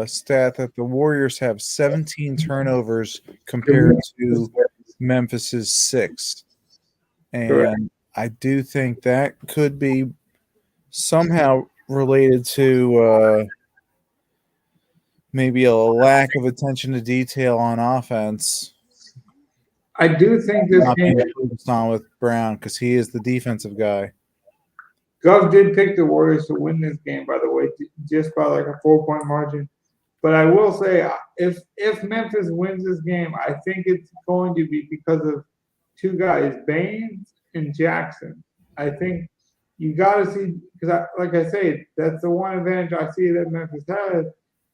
stat that the Warriors have 17 turnovers compared to Memphis's 6. And I do think that could be somehow related to maybe a lack of attention to detail on offense. I do think this game focused on with Brown because he is the defensive guy. Gov did pick the Warriors to win this game, by the way, just by like a 4-point margin. But I will say, if Memphis wins this game, I think it's going to be because of two guys, Baines and Jackson. I think you got to see, because like I say, that's the one advantage I see that Memphis has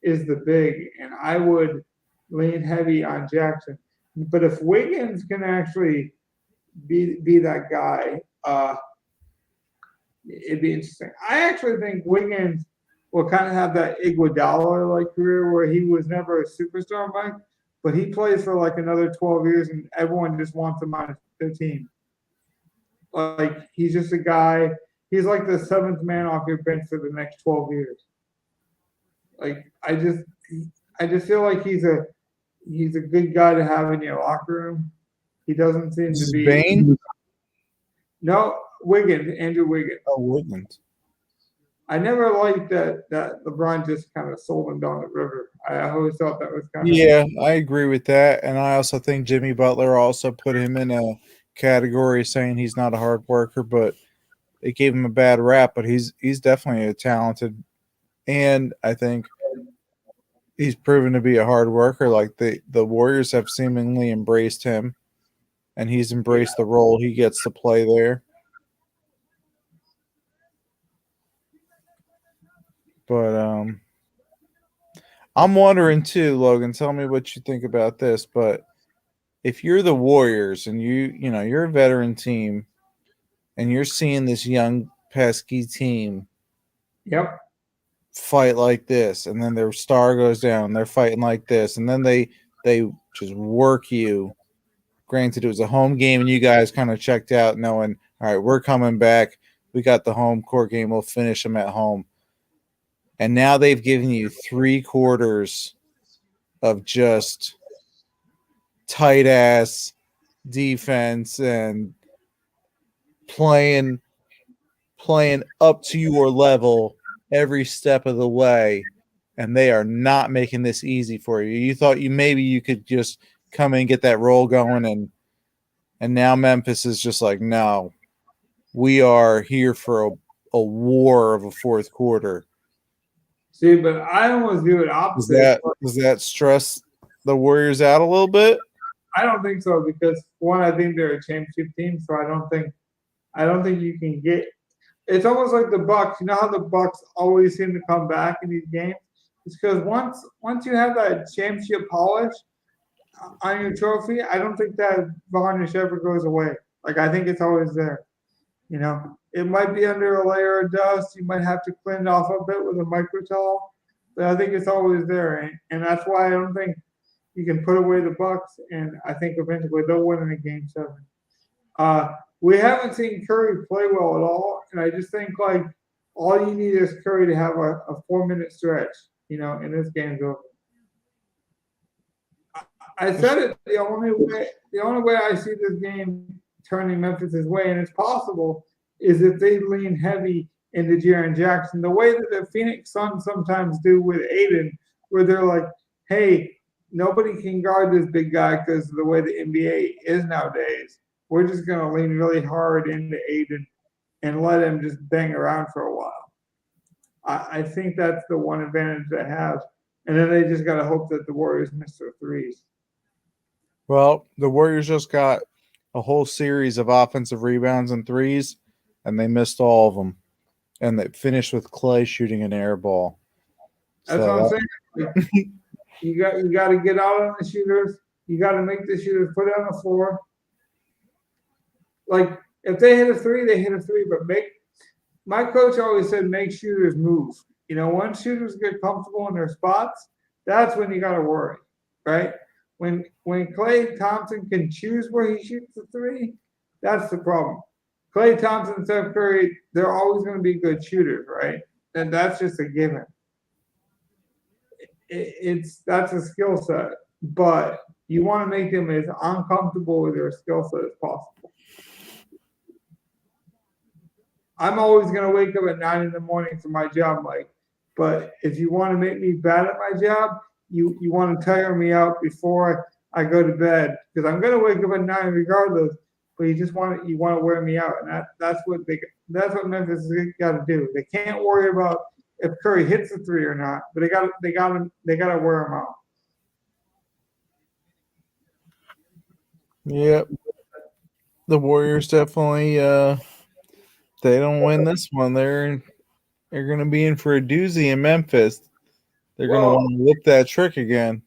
is the big, and I would lean heavy on Jackson. But if Wiggins can actually be that guy, it'd be interesting. I actually think Wiggins will kind of have that Iguodala-like career where he was never a superstar, Mike, but he plays for like another 12 years and everyone just wants him on their team. Like, he's just a guy, he's like the 7th man off your bench for the next 12 years. Like, I just feel like he's a good guy to have in your locker room. He doesn't seem to be. Bain? No, Wiggins, Andrew Wiggins. Oh, Wiggins. I never liked that LeBron just kind of sold him down the river. I always thought that was kind of. Yeah, I agree with that. And I also think Jimmy Butler also put him in a category saying he's not a hard worker, but they gave him a bad rap. But he's definitely a talented And I think he's proven to be a hard worker. Like the Warriors have seemingly embraced him, and he's embraced the role he gets to play there. But I'm wondering too, Logan, tell me what you think about this, but if you're the Warriors and you're a veteran team and you're seeing this young pesky team Yep. fight like this, and then their star goes down, they're fighting like this, and then they just work you. Granted, it was a home game, and you guys kind of checked out, knowing, all right, we're coming back. We got the home court game. We'll finish them at home. And now they've given you 3 quarters of just tight ass defense and playing up to your level every step of the way, and they are not making this easy for you. You thought maybe you could just come in and get that roll going, and now Memphis is just like, no, we are here for a war of a fourth quarter. See, but I almost do it opposite. Does that stress the Warriors out a little bit? I don't think so, because one, I think they're a championship team, so I don't think you can get. It's almost like the Bucks. You know how the Bucks always seem to come back in these games? It's because once you have that championship polish on your trophy, I don't think that varnish ever goes away. Like, I think it's always there. You know, it might be under a layer of dust. You might have to clean it off a bit with a microtowel, but I think it's always there, and that's why I don't think you can put away the Bucks. And I think eventually they'll win in a game 7. We haven't seen Curry play well at all, and I just think like all you need is Curry to have a 4-minute stretch, and this game's over. I said it. The only way I see this game turning Memphis' way, and it's possible, is if they lean heavy into Jaren Jackson, the way that the Phoenix Suns sometimes do with Aiden, where they're like, "Hey, nobody can guard this big guy because of the way the NBA is nowadays. We're just going to lean really hard into Aiden and let him just bang around for a while." I think that's the one advantage they have. And then they just got to hope that the Warriors miss their threes. Well, the Warriors just got a whole series of offensive rebounds and threes, and they missed all of them. And they finished with Clay shooting an air ball. That's what I'm saying. You got to get out on the shooters. You got to make the shooters put it on the floor. Like, if they hit a three, they hit a three. But my coach always said, make shooters move. Once shooters get comfortable in their spots, that's when you got to worry, right? When Klay Thompson can choose where he shoots the three, that's the problem. Klay Thompson and Steph Curry, they're always going to be good shooters, right? And that's just a given. That's a skill set, but you want to make them as uncomfortable with their skill set as possible. I'm always going to wake up at 9 in the morning for my job, Mike. But if you want to make me bad at my job, you want to tire me out before I go to bed, because I'm going to wake up at 9 regardless. But you want to wear me out, and that's what Memphis has got to do. They can't worry about if Curry hits the three or not, but they got to wear him out. Yep. The Warriors definitely they don't win this one, they're going to be in for a doozy in Memphis. They're going to want to whip that trick again.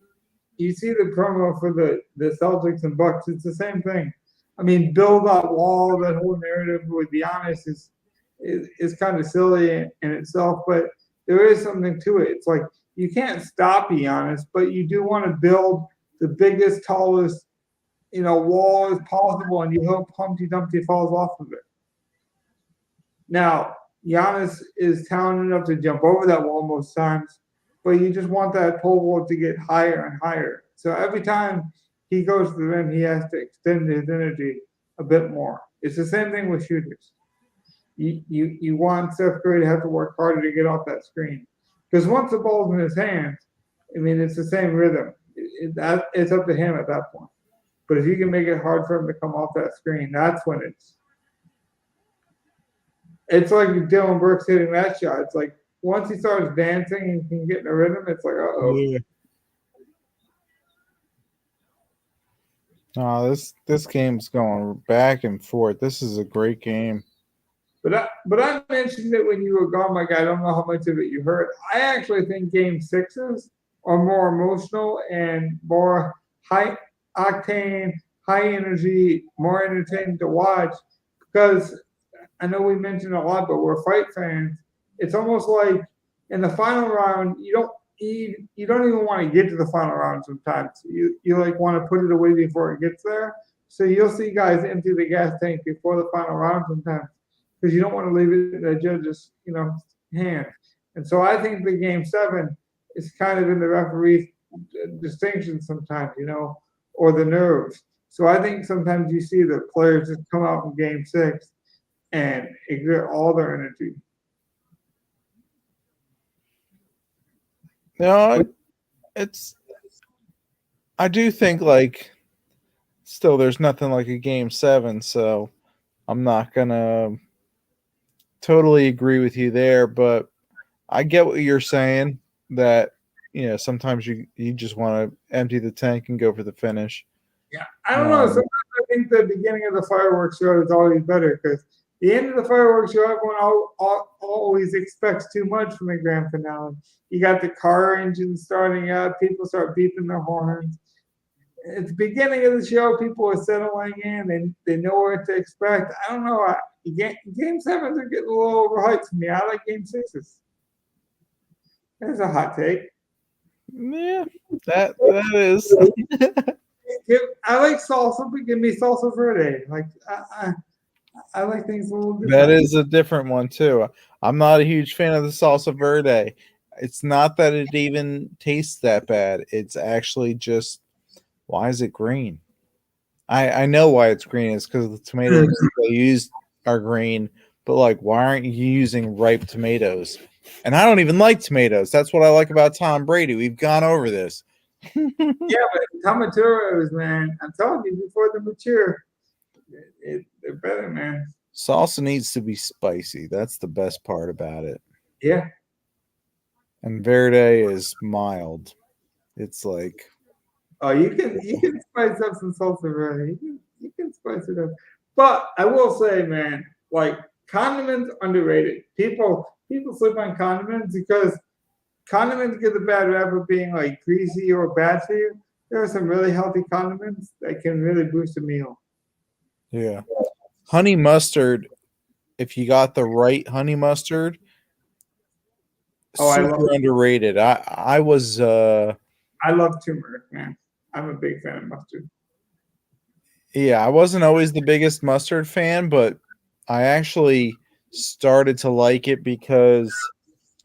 You see the promo for the Celtics and Bucks. It's the same thing. I mean, build that wall, that whole narrative with Giannis is kind of silly in itself, but there is something to it. It's like you can't stop Giannis, but you do want to build the biggest, tallest, wall as possible, and you hope Humpty Dumpty falls off of it. Now, Giannis is talented enough to jump over that wall most times, but you just want that pole vault to get higher and higher. So every time he goes to the rim, he has to extend his energy a bit more. It's the same thing with shooters. You want Steph Curry to have to work harder to get off that screen. Because once the ball's in his hands, I mean, it's the same rhythm. It's up to him at that point. But if you can make it hard for him to come off that screen, that's when it's like Dylan Brooks hitting that shot. It's like once he starts dancing and can get in a rhythm, it's like, uh-oh. Yeah. No, this game's going back and forth. This is a great game. But I mentioned it when you were gone, Mike. I don't know how much of it you heard. I actually think game sixes are more emotional and more high octane, high energy, more entertaining to watch because I know we mentioned a lot, but we're fight fans. It's almost like in the final round, you don't even want to get to the final round sometimes. You like want to put it away before it gets there. So you'll see guys empty the gas tank before the final round sometimes because you don't want to leave it in the judge's, hand. And so I think the game seven is kind of in the referee's distinction sometimes, or the nerves. So I think sometimes you see the players just come out in game six and exert all their energy. No, I do think still there's nothing like a game seven, so I'm not gonna totally agree with you there, but I get what you're saying that sometimes you just want to empty the tank and go for the finish. Yeah, I don't know. Sometimes I think the beginning of the fireworks show is always better because the end of the fireworks show, everyone always expects too much from the grand finale. You got the car engine starting up, people start beeping their horns. At the beginning of the show, people are settling in and they know what to expect. I don't know. Game sevens are getting a little overhyped for me. I like game sixes. There's a hot take. Yeah, that is. I like salsa, but give me salsa verde. Like I like things a little different. That is a different one too. I'm not a huge fan of the salsa verde. It's not that it even tastes that bad. It's actually just, why is it green? I know why it's green. It's because the tomatoes they used are green. But why aren't you using ripe tomatoes? And I don't even like tomatoes. That's what I like about Tom Brady. We've gone over this. Yeah, but tomatoes, man, I'm telling you, before they mature, they're better, man. Salsa needs to be spicy. That's the best part about it. Yeah. And verde is mild. It's like, oh, you can spice up some salsa verde. You can spice it up. But I will say, man, condiments underrated. People sleep on condiments because condiments get the bad rap of being greasy or bad for you. There are some really healthy condiments that can really boost a meal. yeah. Honey mustard, if you got the right honey mustard, super underrated. I was I love turmeric, man. I'm a big fan of mustard. Yeah, I wasn't always the biggest mustard fan, but I actually started to like it because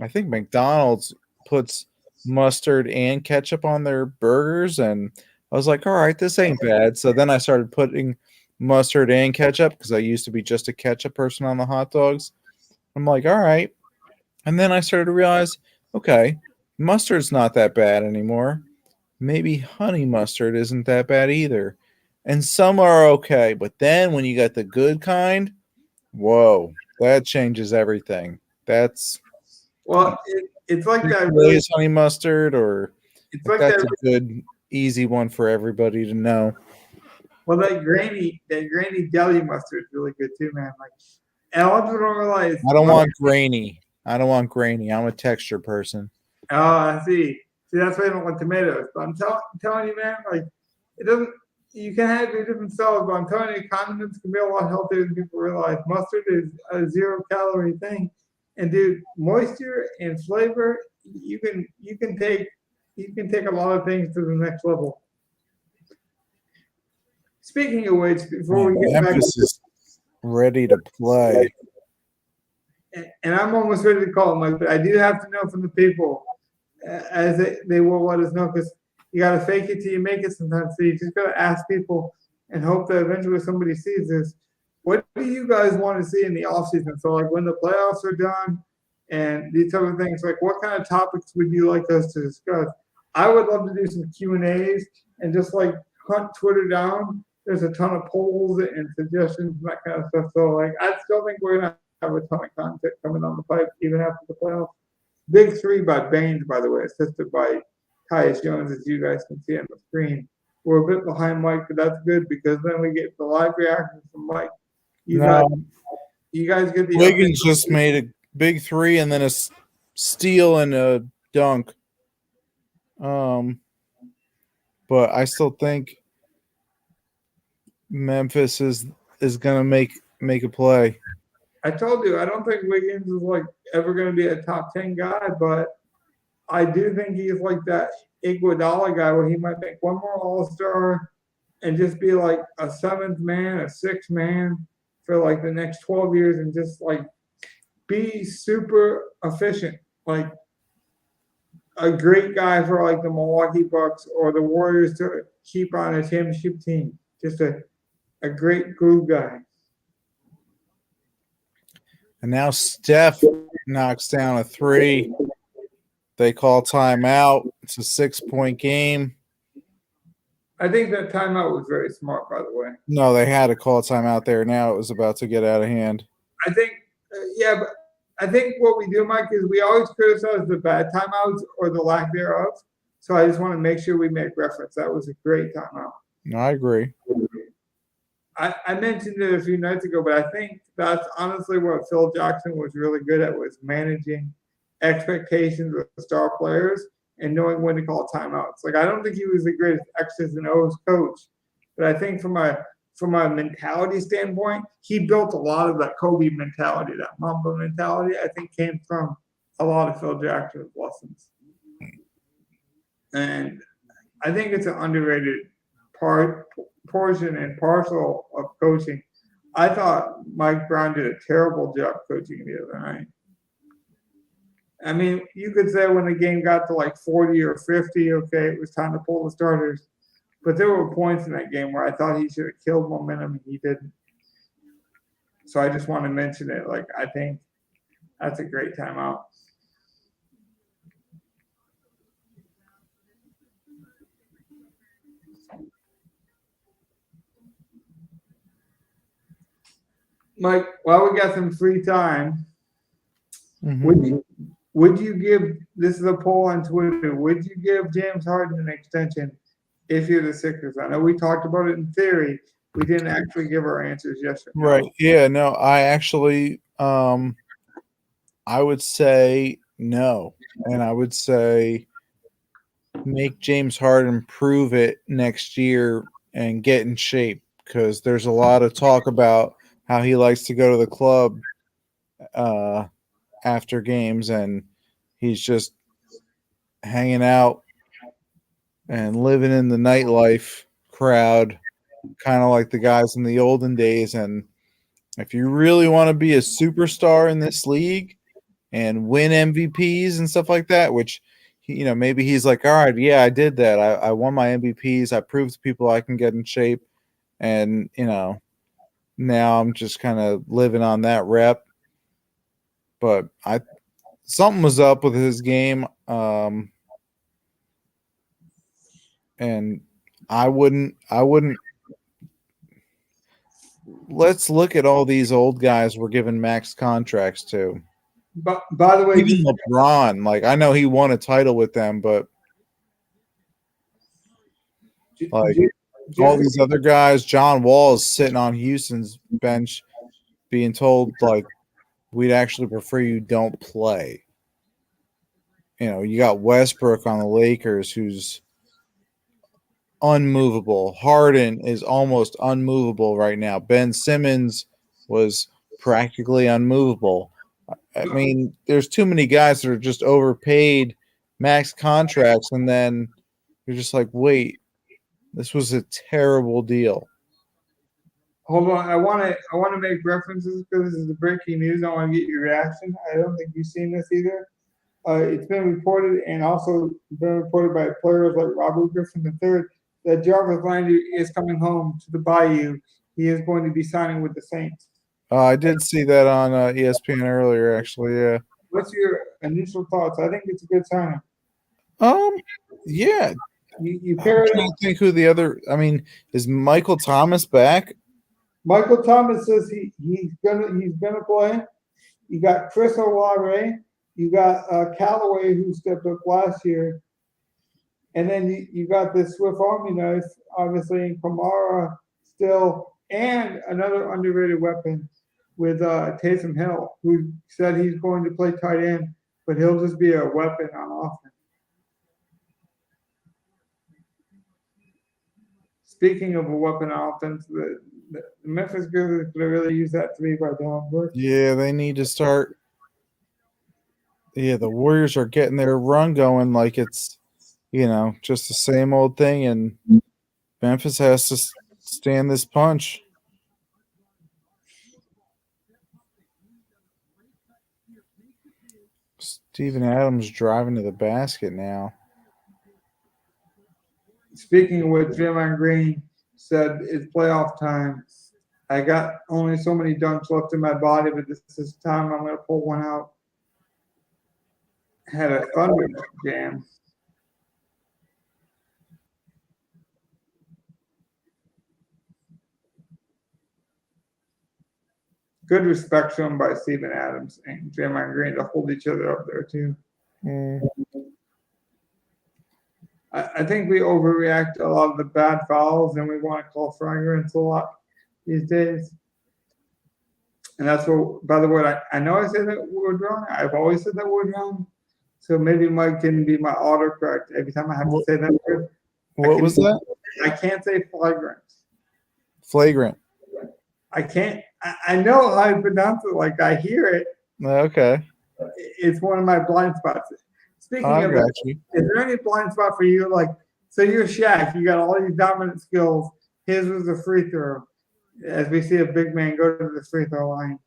I think McDonald's puts mustard and ketchup on their burgers, and I was like, all right, this ain't bad. So then I started putting mustard and ketchup because I used to be just a ketchup person on the hot dogs. I'm like, all right. And then I started to realize, okay, mustard's not that bad anymore. Maybe honey mustard isn't that bad either. And some are okay, but then when you got the good kind, whoa, that changes everything. That's it's like that. Lay's honey mustard, or it's like that's a good, easy one for everybody to know. Well, that grainy deli mustard is really good too, man. And a lot of people don't realize. I don't want grainy. I'm a texture person. Oh, I see. See, that's why I don't want tomatoes. But I'm telling you, man, it doesn't. You can have your different salads, but I'm telling you, condiments can be a lot healthier than people realize. Mustard is a 0-calorie thing, and dude, moisture and flavor, you can take a lot of things to the next level. Speaking of which, before we get back, ready to play, and I'm almost ready to call it, Mike, but I do have to know from the people as they will let us know because. You got to fake it till you make it sometimes. So you just got to ask people and hope that eventually somebody sees this. What do you guys want to see in the offseason? So, when the playoffs are done and these type of things, what kind of topics would you like us to discuss? I would love to do some Q&As and just, hunt Twitter down. There's a ton of polls and suggestions and that kind of stuff. So, I still think we're going to have a ton of content coming on the pipe even after the playoffs. Big three by Baines, by the way, assisted by Tyus Jones, as you guys can see on the screen. We're a bit behind Mike, but that's good because then we get the live reaction from Mike. You guys get the Wiggins update. just made a big three and then a steal and a dunk. But I still think Memphis is gonna make a play. I told you I don't think Wiggins is like ever going to be a top 10 guy, but I do think he's like that Iguodala guy where he might make one more All-Star and just be like a seventh man, a sixth man for like the next 12 years and just like be super efficient. Like a great guy for like the Milwaukee Bucks or the Warriors to keep on a championship team. Just a great glue guy. And now Steph knocks down a three. They call timeout. It's a 6-point game. I think that timeout was very smart, by the way. No, they had to call a timeout there. Now it was about to get out of hand. I think, but I think what we do, Mike, is we always criticize the bad timeouts or the lack thereof. So I just want to make sure we make reference. That was a great timeout. No, I agree. I mentioned it a few nights ago, but I think that's honestly what Phil Jackson was really good at, was managing expectations of star players and knowing when to call timeouts. Like, I don't think he was the greatest X's and O's coach, but I think from a mentality standpoint, he built a lot of that Kobe mentality, that Mamba mentality, I think came from a lot of Phil Jackson's lessons. And I think it's an underrated portion and parcel of coaching. I thought Mike Brown did a terrible job coaching the other night. I mean, you could say when the game got to like 40 or 50, okay, it was time to pull the starters. But there were points in that game where I thought he should have killed momentum and he didn't. So I just want to mention it. Like, I think that's a great timeout. Mike, while we got some free time, would you give, this is a poll on Twitter, would you give James Harden an extension if you're the Sixers? I know we talked about it in theory. We didn't actually give our answers yesterday. Right. Yeah, no, I actually I would say no. And I would say make James Harden prove it next year and get in shape, because there's a lot of talk about how he likes to go to the club after games, and he's just hanging out and living in the nightlife crowd, kind of like the guys in the olden days. And if you really want to be a superstar in this league and win MVPs and stuff like that, which, you know, maybe he's like, all right, yeah, I did that. I won my MVPs. I proved to people I can get in shape. And, you know, now I'm just kind of living on that rep. But something was up with his game. And I wouldn't. Let's look at all these old guys we're giving max contracts to. But by the way, Even LeBron, like, I know he won a title with them, but like all these other guys, John Wall is sitting on Houston's bench being told, like, we'd actually prefer you don't play. You know, you got Westbrook on the Lakers, who's unmovable. Harden is almost unmovable right now. Ben Simmons was practically unmovable. I mean, there's too many guys that are just overpaid max contracts, and then you're just like, wait, this was a terrible deal. Hold on, I want to make references because this is the breaking news. I want to get your reaction. I don't think you've seen this either. It's been reported, and also been reported by players like Robert Griffin III, that Jarvis Landry is coming home to the Bayou. He is going to be signing with the Saints. I did see that on ESPN earlier, actually. Yeah. What's your initial thoughts? I think it's a good signing. Yeah. You I'm pair it. trying to think who the other. I mean, is Michael Thomas back? Michael Thomas says he's gonna play. You got Chris Olave, You got Callaway, who stepped up last year. And then you got this Swift Army knife, obviously, in Kamara still, and another underrated weapon with Taysom Hill, who said he's going to play tight end, but he'll just be a weapon on offense. Speaking of a weapon on offense, the Memphis Grizzlies could really use that 3 by Dylan Brooks. Yeah, they need to start. Yeah, the Warriors are getting their run going like it's, just the same old thing, and Memphis has to stand this punch. Steven Adams driving to the basket now. Speaking of which, Draymond Green said it's playoff time. I got only so many dunks left in my body, but this is time I'm going to pull one out. Had a thunder jam. Good respect shown by Steven Adams and Draymond Green to hold each other up there too. I think we overreact to a lot of the bad fouls, and we want to call fragrance a lot these days. And that's what, by the way, I know I said that word wrong. I've always said that word wrong. So maybe Mike can be my autocorrect every time I have to say that word. What was that? I can't say flagrant. Flagrant. I can't. I know how I pronounce it. Like I hear it. Okay. It's one of my blind spots. Speaking I of got it, you. is there any blind spot for you? Like, so you're Shaq. You got all these dominant skills. His was a free throw. As we see a big man go to the free throw line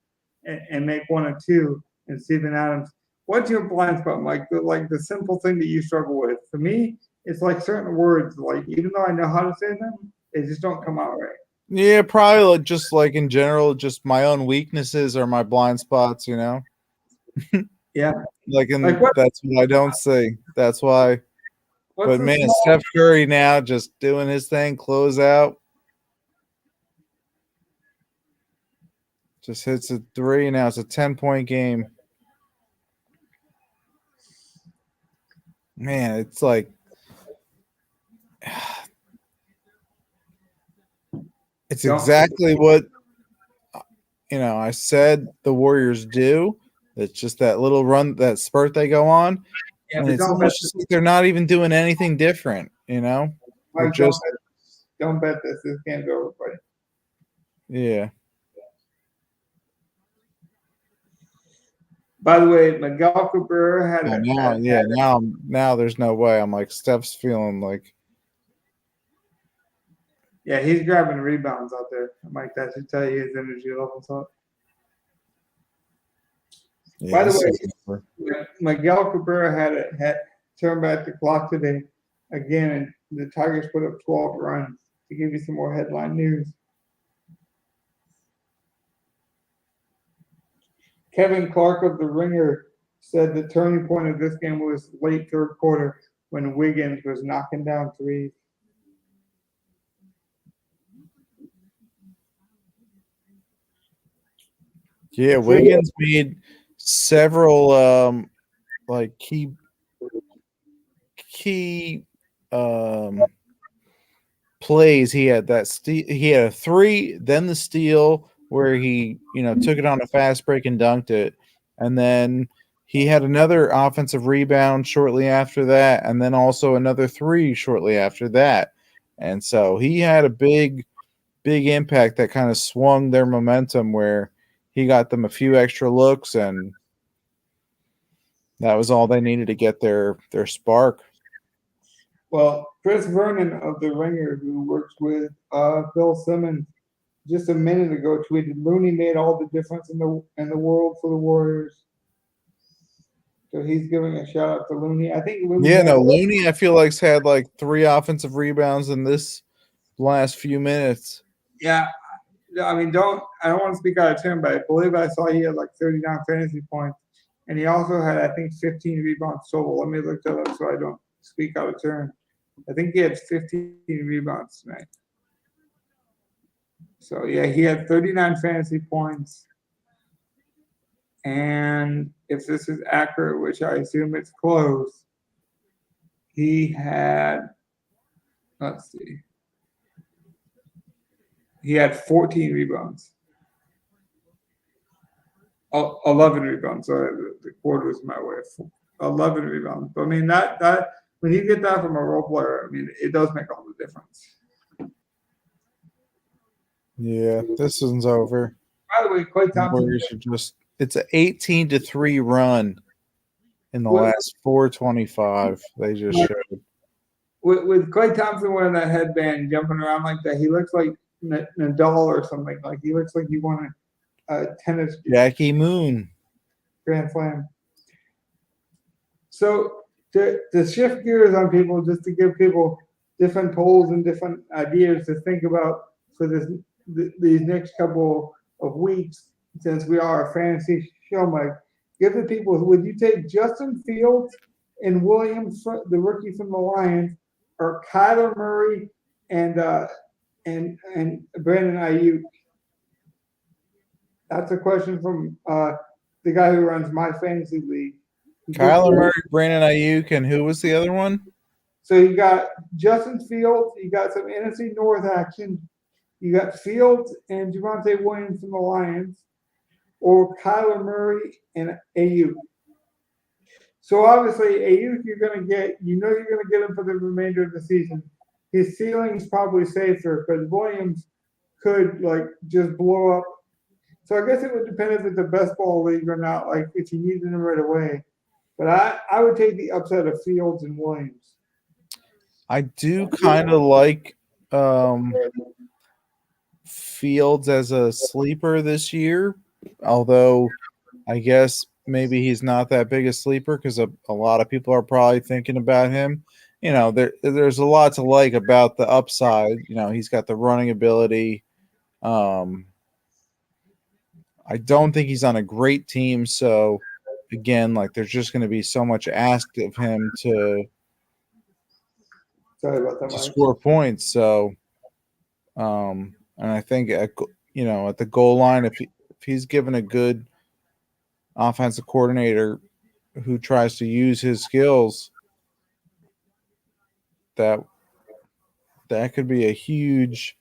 and make 1 or 2, and Steven Adams. What's your blind spot, Mike? Like the simple thing that you struggle with. For me, it's like certain words. Like even though I know how to say them, they just don't come out right. Yeah, probably just like in general, just my own weaknesses or my blind spots, Yeah. Like, Like what- that's what I don't say. That's why. What's But the man, small- Steph Curry now just doing his thing, close out. Just hits a 3. Now it's a 10-point game. Man, it's like it's exactly what I said the Warriors do. It's just that little run, that spurt they go on. Yeah, And but it's almost just like they're not even doing anything different, They're Mike, just don't bet this. This game's over, buddy. yeah. By the way, Miguel Cabrera had Now there's no way. I'm like, Steph's feeling like, yeah, he's grabbing rebounds out there. Mike, that should tell you his energy level's up. yeah, By the this way, is over. Miguel Cabrera had turned back the clock today again, and the Tigers put up 12 runs to give you some more headline news. Kevin Clark of The Ringer said the turning point of this game was late third quarter when Wiggins was knocking down threes. Yeah, Wiggins made several like key plays. He had that he had a 3, then the steal where he took it on a fast break and dunked it, and then he had another offensive rebound shortly after that, and then also another 3 shortly after that. And so he had a big impact that kind of swung their momentum, where he got them a few extra looks, and that was all they needed to get their spark. Well, Chris Vernon of The Ringer, who works with Bill Simmons, just a minute ago tweeted Looney made all the difference in the world for the Warriors. So he's giving a shout out to Looney. I think Looney. Looney, I feel like's had like 3 offensive rebounds in this last few minutes. Yeah, I mean, I don't want to speak out of turn, but I believe I saw he had like 39 fantasy points, and he also had, I think, 15 rebounds total. Let me look that up so I don't speak out of turn. I think he had 15 rebounds tonight. So yeah, he had 39 fantasy points, and if this is accurate, which I assume it's close, he had, let's see, he had 14 rebounds. 11 rebounds. Sorry, the quarter was my way. 11 rebounds. But I mean, that when you get that from a role player, I mean, it does make all the difference. Yeah, this one's over. By the way, Klay The Thompson, Warriors are it's an 18-3 run in the Well- last 425 they just showed. with Klay Thompson wearing that headband, jumping around like that, he looks like Nadal or something. Like he looks like he won a tennis Jackie Moon. Grand Slam. So to shift gears on people, just to give people different polls and different ideas to think about for these next couple of weeks, since we are a fantasy show, Mike, give the people, would you take Justin Fields and Williams, the rookie from the Lions, or Kyler Murray and Brandon Ayuk? That's a question from the guy who runs my fantasy league. Kyler Murray, Brandon Ayuk, and who was the other one? So you got Justin Fields, you got some NFC North action, you got Fields and Javonte Williams from the Lions, or Kyler Murray and Ayuk. So obviously Ayuk, you're going to get him for the remainder of the season. His ceiling's probably safer, but Williams could like just blow up. So I guess it would depend if it's a best ball league or not, like if you needed him right away. But I would take the upset of Fields and Williams. I do kind of like Fields as a sleeper this year, although I guess maybe he's not that big a sleeper because a lot of people are probably thinking about him. You know, there's a lot to like about the upside. You know, he's got the running ability. I don't think he's on a great team, so again, like there's just going to be so much asked of him to Sorry about that, Mike. score points. So, and I think at the goal line, if he's given a good offensive coordinator who tries to use his skills, that could be a huge,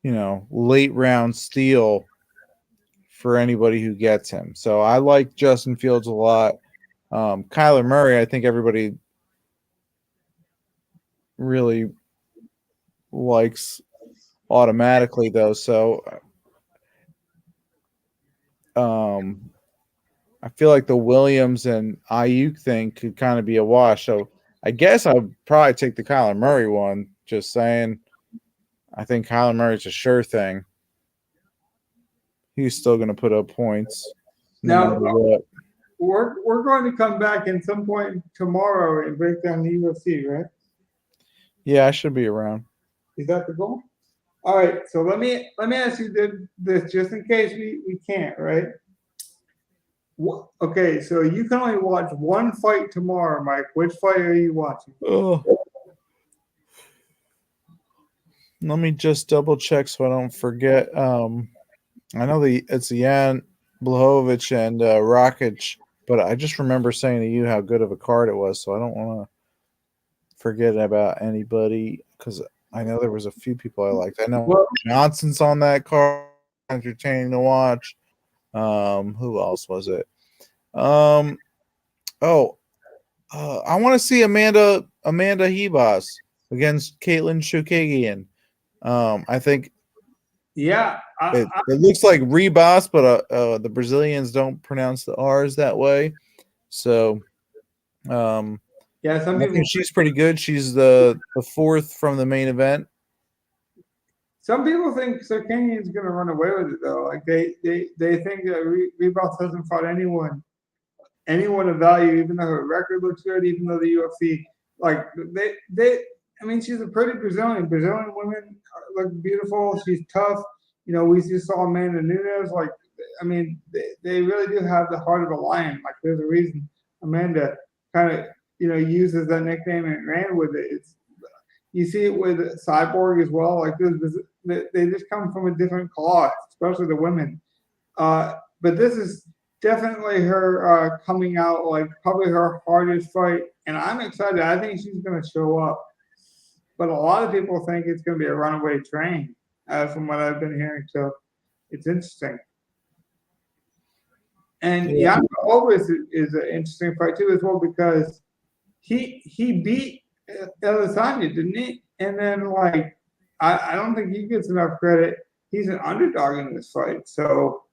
late round steal for anybody who gets him. So I like Justin Fields a lot. Kyler Murray, I think everybody really likes automatically though. So I feel like the Williams and Ayuk thing could kind of be a wash. So I guess I'd probably take the Kyler Murray one. Just saying, I think Kyler Murray's a sure thing. He's still going to put up points. Now, we're going to come back at some point tomorrow and break down the UFC, right? Yeah, I should be around. Is that the goal? All right. So let me ask you this, just in case we can't, right? Okay, so you can only watch one fight tomorrow, Mike. Which fight are you watching? Oh. Let me just double check so I don't forget. I know it's Jan Blachowicz and Rakic, but I just remember saying to you how good of a card it was, so I don't want to forget about anybody because I know there was a few people I liked. I know Johnson's on that card, entertaining to watch. Who else was it? I want to see Amanda Hebos against Caitlin Chookagian. I think it looks like Rebos, but the Brazilians don't pronounce the R's that way. So, some I people think she's pretty good. She's the fourth from the main event. Some people think Sarkanian's going to run away with it, though. Like they think that Rebos hasn't fought anyone of value, even though her record looks good, even though the UFC, like I mean, she's a pretty Brazilian. Brazilian women look beautiful. She's tough. We just saw Amanda Nunes. Like, I mean, they really do have the heart of a lion. Like, there's a reason Amanda kind of, uses that nickname and ran with it. You see it with Cyborg as well. Like, they just come from a different cloth, especially the women. But this is definitely her coming out, like probably her hardest fight. And I'm excited. I think she's going to show up. But a lot of people think it's going to be a runaway train, from what I've been hearing. So it's interesting. And Yeah. Jan Alves is an interesting fight too as well because he beat Adesanya, didn't he? And then like I don't think he gets enough credit. He's an underdog in this fight. So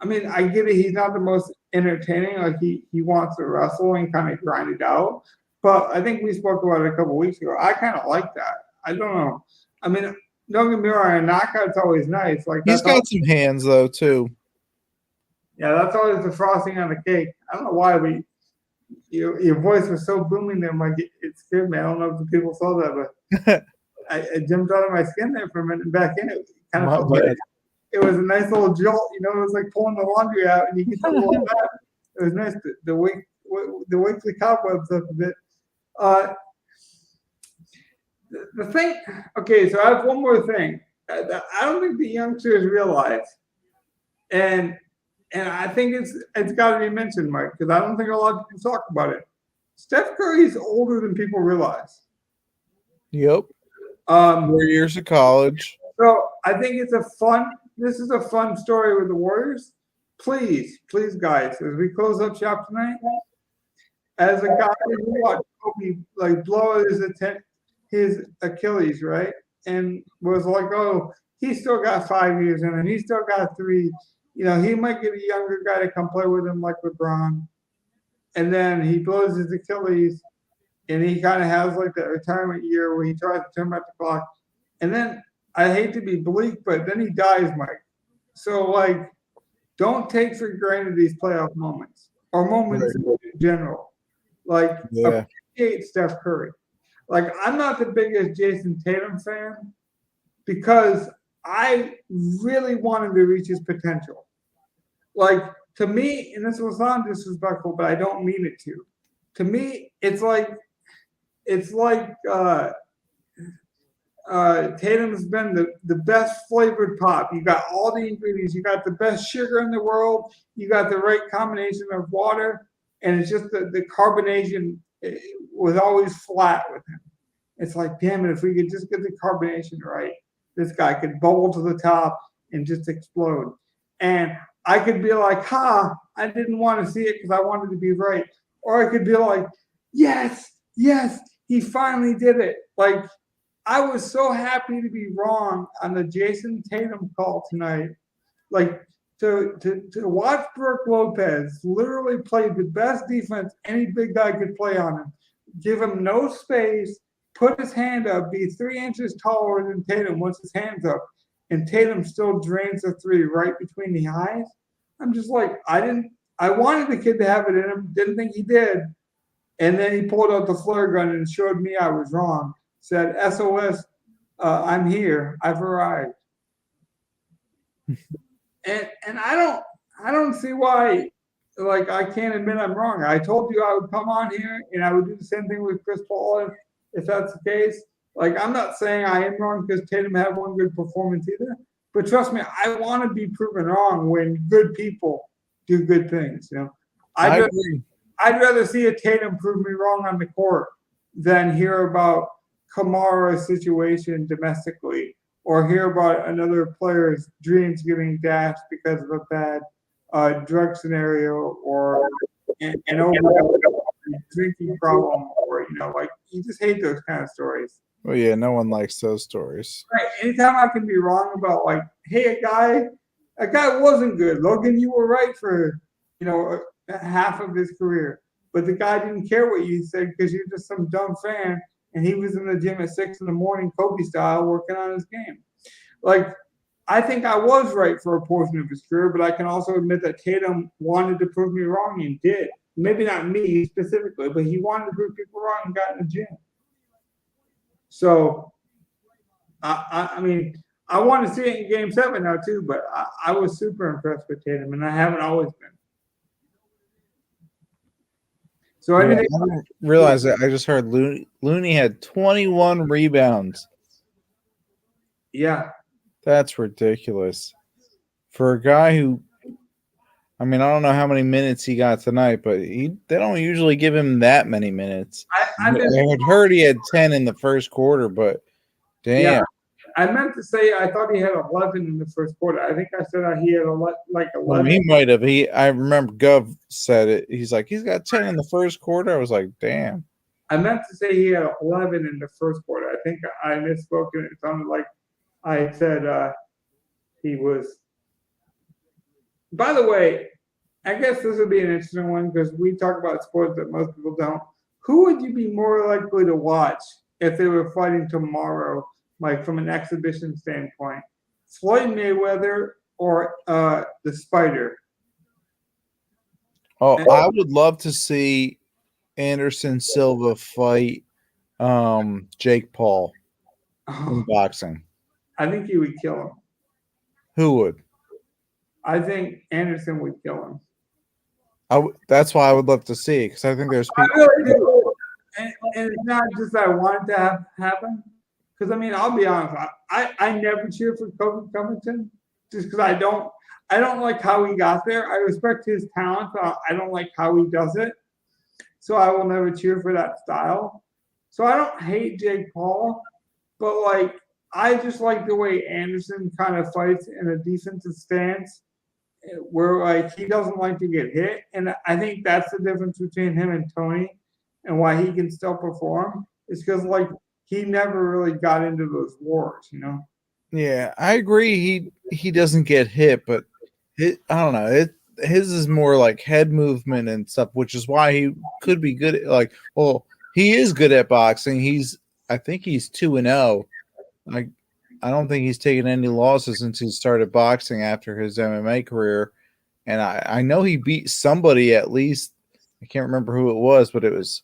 I mean, I get it. He's not the most entertaining. Like he wants to wrestle and kind of grind it out. But I think we spoke about it a couple weeks ago. I kind of like that. I don't know. I mean, don't get me wrong. A knockout's always nice. Like He's got some hands though too. Yeah, that's always the frosting on the cake. I don't know why, but your voice was so booming there, Mike. It scared me. I don't know if the people saw that, but I jumped out of my skin there for a minute and back in. It kind of felt like it was a nice little jolt. You know, it was like pulling the laundry out, and you get the little back. It was nice to wake the cobwebs up a bit. The thing. Okay, so I have one more thing. I don't think the youngsters realize, and I think it's got to be mentioned, Mike, because I don't think a lot of people talk about it. Steph Curry is older than people realize. Yep. 4 years of college. So I think this is a fun story with the Warriors. Please, guys, as we close up shop tonight, as a guy who watched Kobe like blow out his Achilles, right? And was like, oh, he still got 5 years in him. He still got 3. You know, he might get a younger guy to come play with him like LeBron. And then he blows his Achilles and he kind of has like that retirement year where he tries to turn back the clock. And then I hate to be bleak, but then he dies, Mike. So like, don't take for granted these playoff moments or moments in general. Like, appreciate Steph Curry. Like, I'm not the biggest Jason Tatum fan because I really wanted to reach his potential. Like, to me, and this was not disrespectful, but I don't mean it to. To me, it's like Tatum's been the best flavored pop. You got all the ingredients. You got the best sugar in the world. You got the right combination of water, and it's just the carbonation was always flat with him. It's like, damn it, if we could just get the carbonation right, this guy could bubble to the top and just explode. And I could be like, I didn't want to see it because I wanted to be right. Or I could be like, yes, he finally did it. Like, I was so happy to be wrong on the Jason Tatum call tonight. Like, to watch Brooke Lopez literally play the best defense any big guy could play on him, give him no space, put his hand up, be 3 inches taller than Tatum once his hand's up, and Tatum still drains the 3 right between the eyes. I'm just like, I wanted the kid to have it in him, didn't think he did. And then he pulled out the flare gun and showed me I was wrong. Said, SOS, I'm here, I've arrived. And I don't see why, like, I can't admit I'm wrong. I told you I would come on here and I would do the same thing with Chris Paul if that's the case. Like, I'm not saying I am wrong because Tatum had one good performance either. But trust me, I want to be proven wrong when good people do good things. You know, I'd rather see a Tatum prove me wrong on the court than hear about Kamara's situation domestically or hear about another player's dreams getting dashed because of a bad drug scenario or an drinking problem, or like, you just hate those kind of stories. Oh yeah, no one likes those stories. Right. Anytime I can be wrong about, like, hey, a guy wasn't good. Logan, you were right for half of his career, but the guy didn't care what you said because you're just some dumb fan, and he was in the gym at 6 a.m, Kobe style, working on his game. Like, I think I was right for a portion of his career, but I can also admit that Tatum wanted to prove me wrong and did. Maybe not me specifically, but he wanted to prove people wrong and got in the gym. So, I mean, I want to see it in Game 7 now too, but I was super impressed with Tatum, and I haven't always been. So I didn't realize that. I just heard Looney had 21 rebounds. Yeah. That's ridiculous. For a guy who I mean, I don't know how many minutes he got tonight, but they don't usually give him that many minutes. I had heard he had 10 in the first quarter, but damn. Yeah, I meant to say I thought he had 11 in the first quarter. I think I said he had like 11. Well, he might have. I remember Gov said it. He's like, he's got 10 in the first quarter. I was like, damn. I meant to say he had 11 in the first quarter. I think I misspoke and it sounded like I said he was. By the way, I guess this would be an interesting one because we talk about sports that most people don't. Who would you be more likely to watch if they were fighting tomorrow, like from an exhibition standpoint? Floyd Mayweather or the Spider? Oh, I would love to see Anderson Silva fight Jake Paul in boxing. I think he would kill him. Who would? I think Anderson would kill him. That's why I would love to see, because I think there's people. I really do. And it's not just I want it to happen. Because, I mean, I'll be honest. I never cheer for Kobe Covington just because I don't like how he got there. I respect his talent, but I don't like how he does it. So I will never cheer for that style. So I don't hate Jake Paul, but, like, I just like the way Anderson kind of fights in a defensive stance where, like, he doesn't like to get hit. And I think that's the difference between him and Tony and why he can still perform is because, like, he never really got into those wars, you know? Yeah, I agree. He doesn't get hit, but I don't know. His is more like head movement and stuff, which is why he could be good at, he is good at boxing. I think he's 2-0. Like, I don't think he's taken any losses since he started boxing after his MMA career. And I know he beat somebody at least. I can't remember who it was, but it was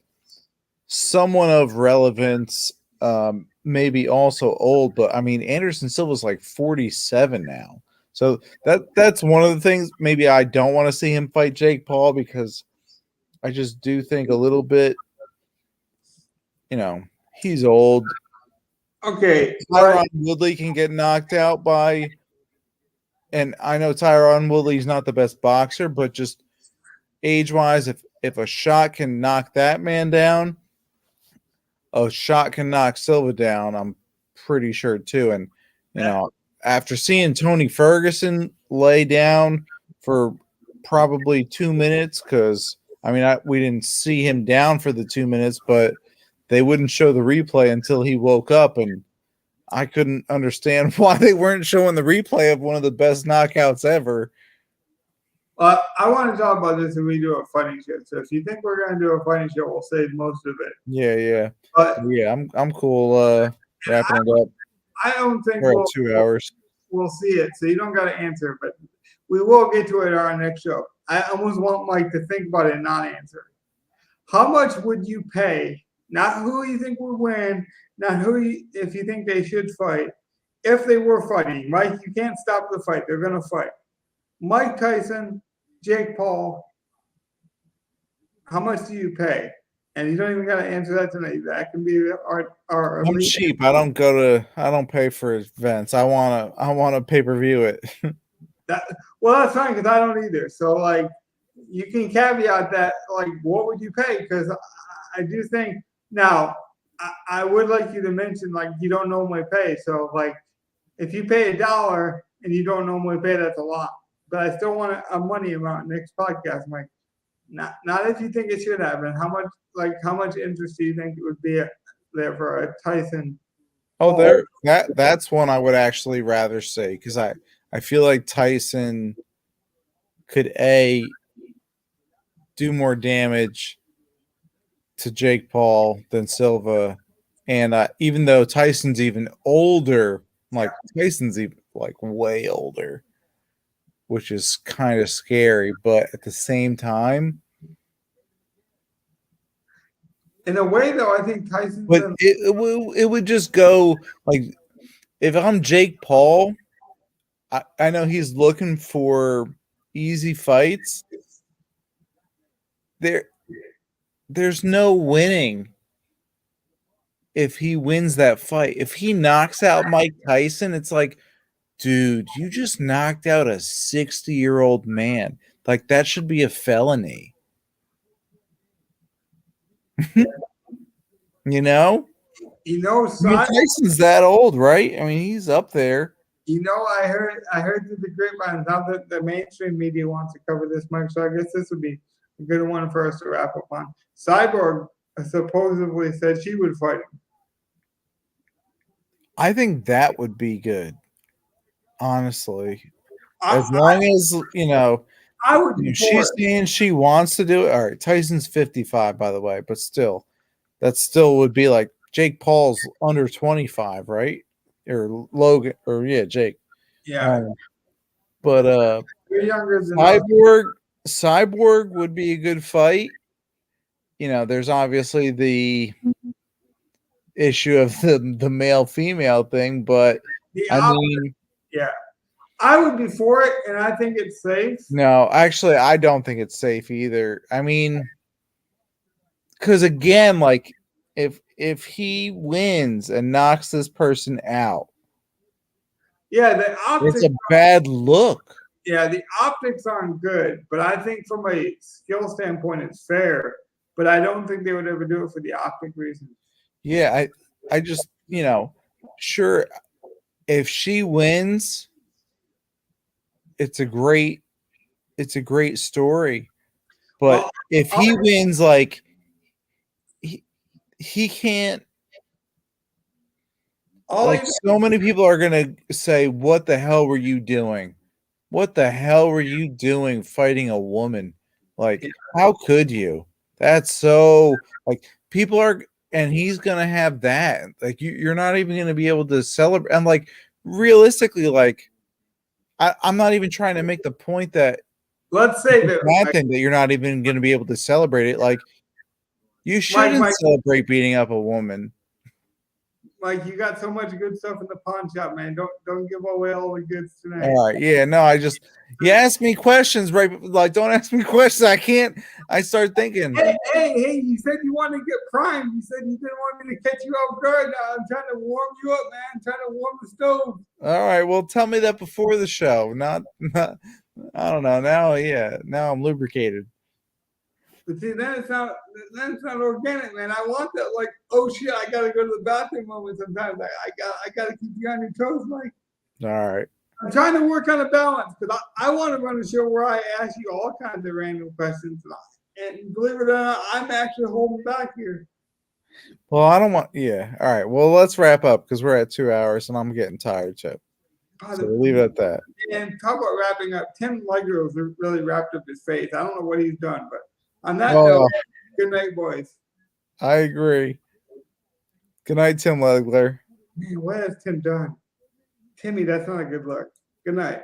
someone of relevance, maybe also old. But, I mean, Anderson Silva's like 47 now. So that's one of the things maybe I don't want to see him fight Jake Paul because I just do think a little bit, he's old. Okay. Tyron Woodley can get knocked out by, and I know Tyron Woodley's not the best boxer, but just age-wise, if a shot can knock that man down, a shot can knock Silva down, I'm pretty sure too. And, after seeing Tony Ferguson lay down for probably 2 minutes, because, I mean, we didn't see him down for the 2 minutes, but they wouldn't show the replay until he woke up, and I couldn't understand why they weren't showing the replay of one of the best knockouts ever. I want to talk about this when we do a fighting show. So if you think we're going to do a fighting show, we'll save most of it. Yeah. But yeah, I'm cool wrapping it up. I don't think we're at 2 hours. We'll see it, so you don't got to answer, but we will get to it on our next show. I almost want Mike to think about it and not answer. How much would you pay? Not who you think would win, not if you think they should fight. If they were fighting, Mike, you can't stop the fight. They're going to fight. Mike Tyson, Jake Paul, how much do you pay? And you don't even got to answer that tonight. That can be our I'm cheap. I don't pay for events. I want to pay-per-view it. Well, that's fine because I don't either. So, like, you can caveat that, like, what would you pay? Because I do think now I would like you to mention, like, you don't normally pay. So, like, if you pay $1 and you don't normally pay, that's a lot. But I still want a money amount next podcast, Mike. Not if you think it should happen. How much interest do you think it would be there for a Tyson? Oh, that's one I would actually rather say because I feel like Tyson could do more damage to Jake Paul than Silva, and even though Tyson's even older, like Tyson's even like way older, which is kind of scary, but at the same time, in a way, though, I think Tyson. But it would just go like if I'm Jake Paul, I know he's looking for easy fights. There's no winning if he wins that fight. If he knocks out Mike Tyson, it's like, dude, you just knocked out a 60-year-old man. Like that should be a felony. You know? You know, I mean, Tyson's that old, right? I mean, he's up there. I heard through the grapevine how the mainstream media wants to cover this much, so I guess this would be a good one for us to wrap up on. Cyborg supposedly said she would fight him. I think that would be good. Honestly. I, As long as, you know, I would be if for she's it. saying she wants to do it. All right, Tyson's 55, by the way, but still, that still would be like Jake Paul's under 25, right? Or Logan, or yeah, Jake. Yeah, But you're younger than us. Cyborg would be a good fight. You know, there's obviously the issue of the male female thing, but The I opposite. mean, Yeah, I would be for it, and I think it's safe. no, actually, I don't think it's safe either. I mean, because again, like if he wins and knocks this person out, Yeah, the it's optics. a bad look. Yeah, the optics aren't good, but I think from a skill standpoint, it's fair. But I don't think they would ever do it for the optic reason. Yeah, I just, you know, sure, if she wins, it's a great story. But Well, if he wins, like he can't, like so many people are gonna say, "What the hell were you doing? What the hell were you doing fighting a woman? Like, how could you? That's so like people are, and he's gonna have that. Like, you're not even gonna be able to celebrate. And like, realistically, like, I'm not even trying to make the point that let's say it's a that bad thing that you're not even gonna be able to celebrate it. Like, you shouldn't celebrate beating up a woman. Mike, you got so much good stuff in the pawn shop, man. Don't give away all the goods tonight. All right, yeah, no, you ask me questions, right? Like, don't ask me questions. I start thinking. Hey, you said you wanted to get primed. You said you didn't want me to catch you off guard. I'm trying to warm you up, man. I'm trying to warm the stove. All right, well, tell me that before the show. Not I don't know. Now I'm lubricated. But see, then it's not organic, man. I want that, like, oh shit, I gotta go to the bathroom moment sometimes. I gotta keep you on your toes, Mike. All right. I'm trying to work on a balance because I want to run a show where I ask you all kinds of random questions, and believe it or not, I'm actually holding back here. Well, I don't want. Yeah. All right. Well, let's wrap up because we're at 2 hours and I'm getting tired, Chip. So we'll leave it at that. And talk about wrapping up. Tim Legros really wrapped up his face. I don't know what he's done, but on that note, good night, boys. I agree. Good night, Tim Legler. Man, what has Tim done? Timmy, that's not a good look. Good night.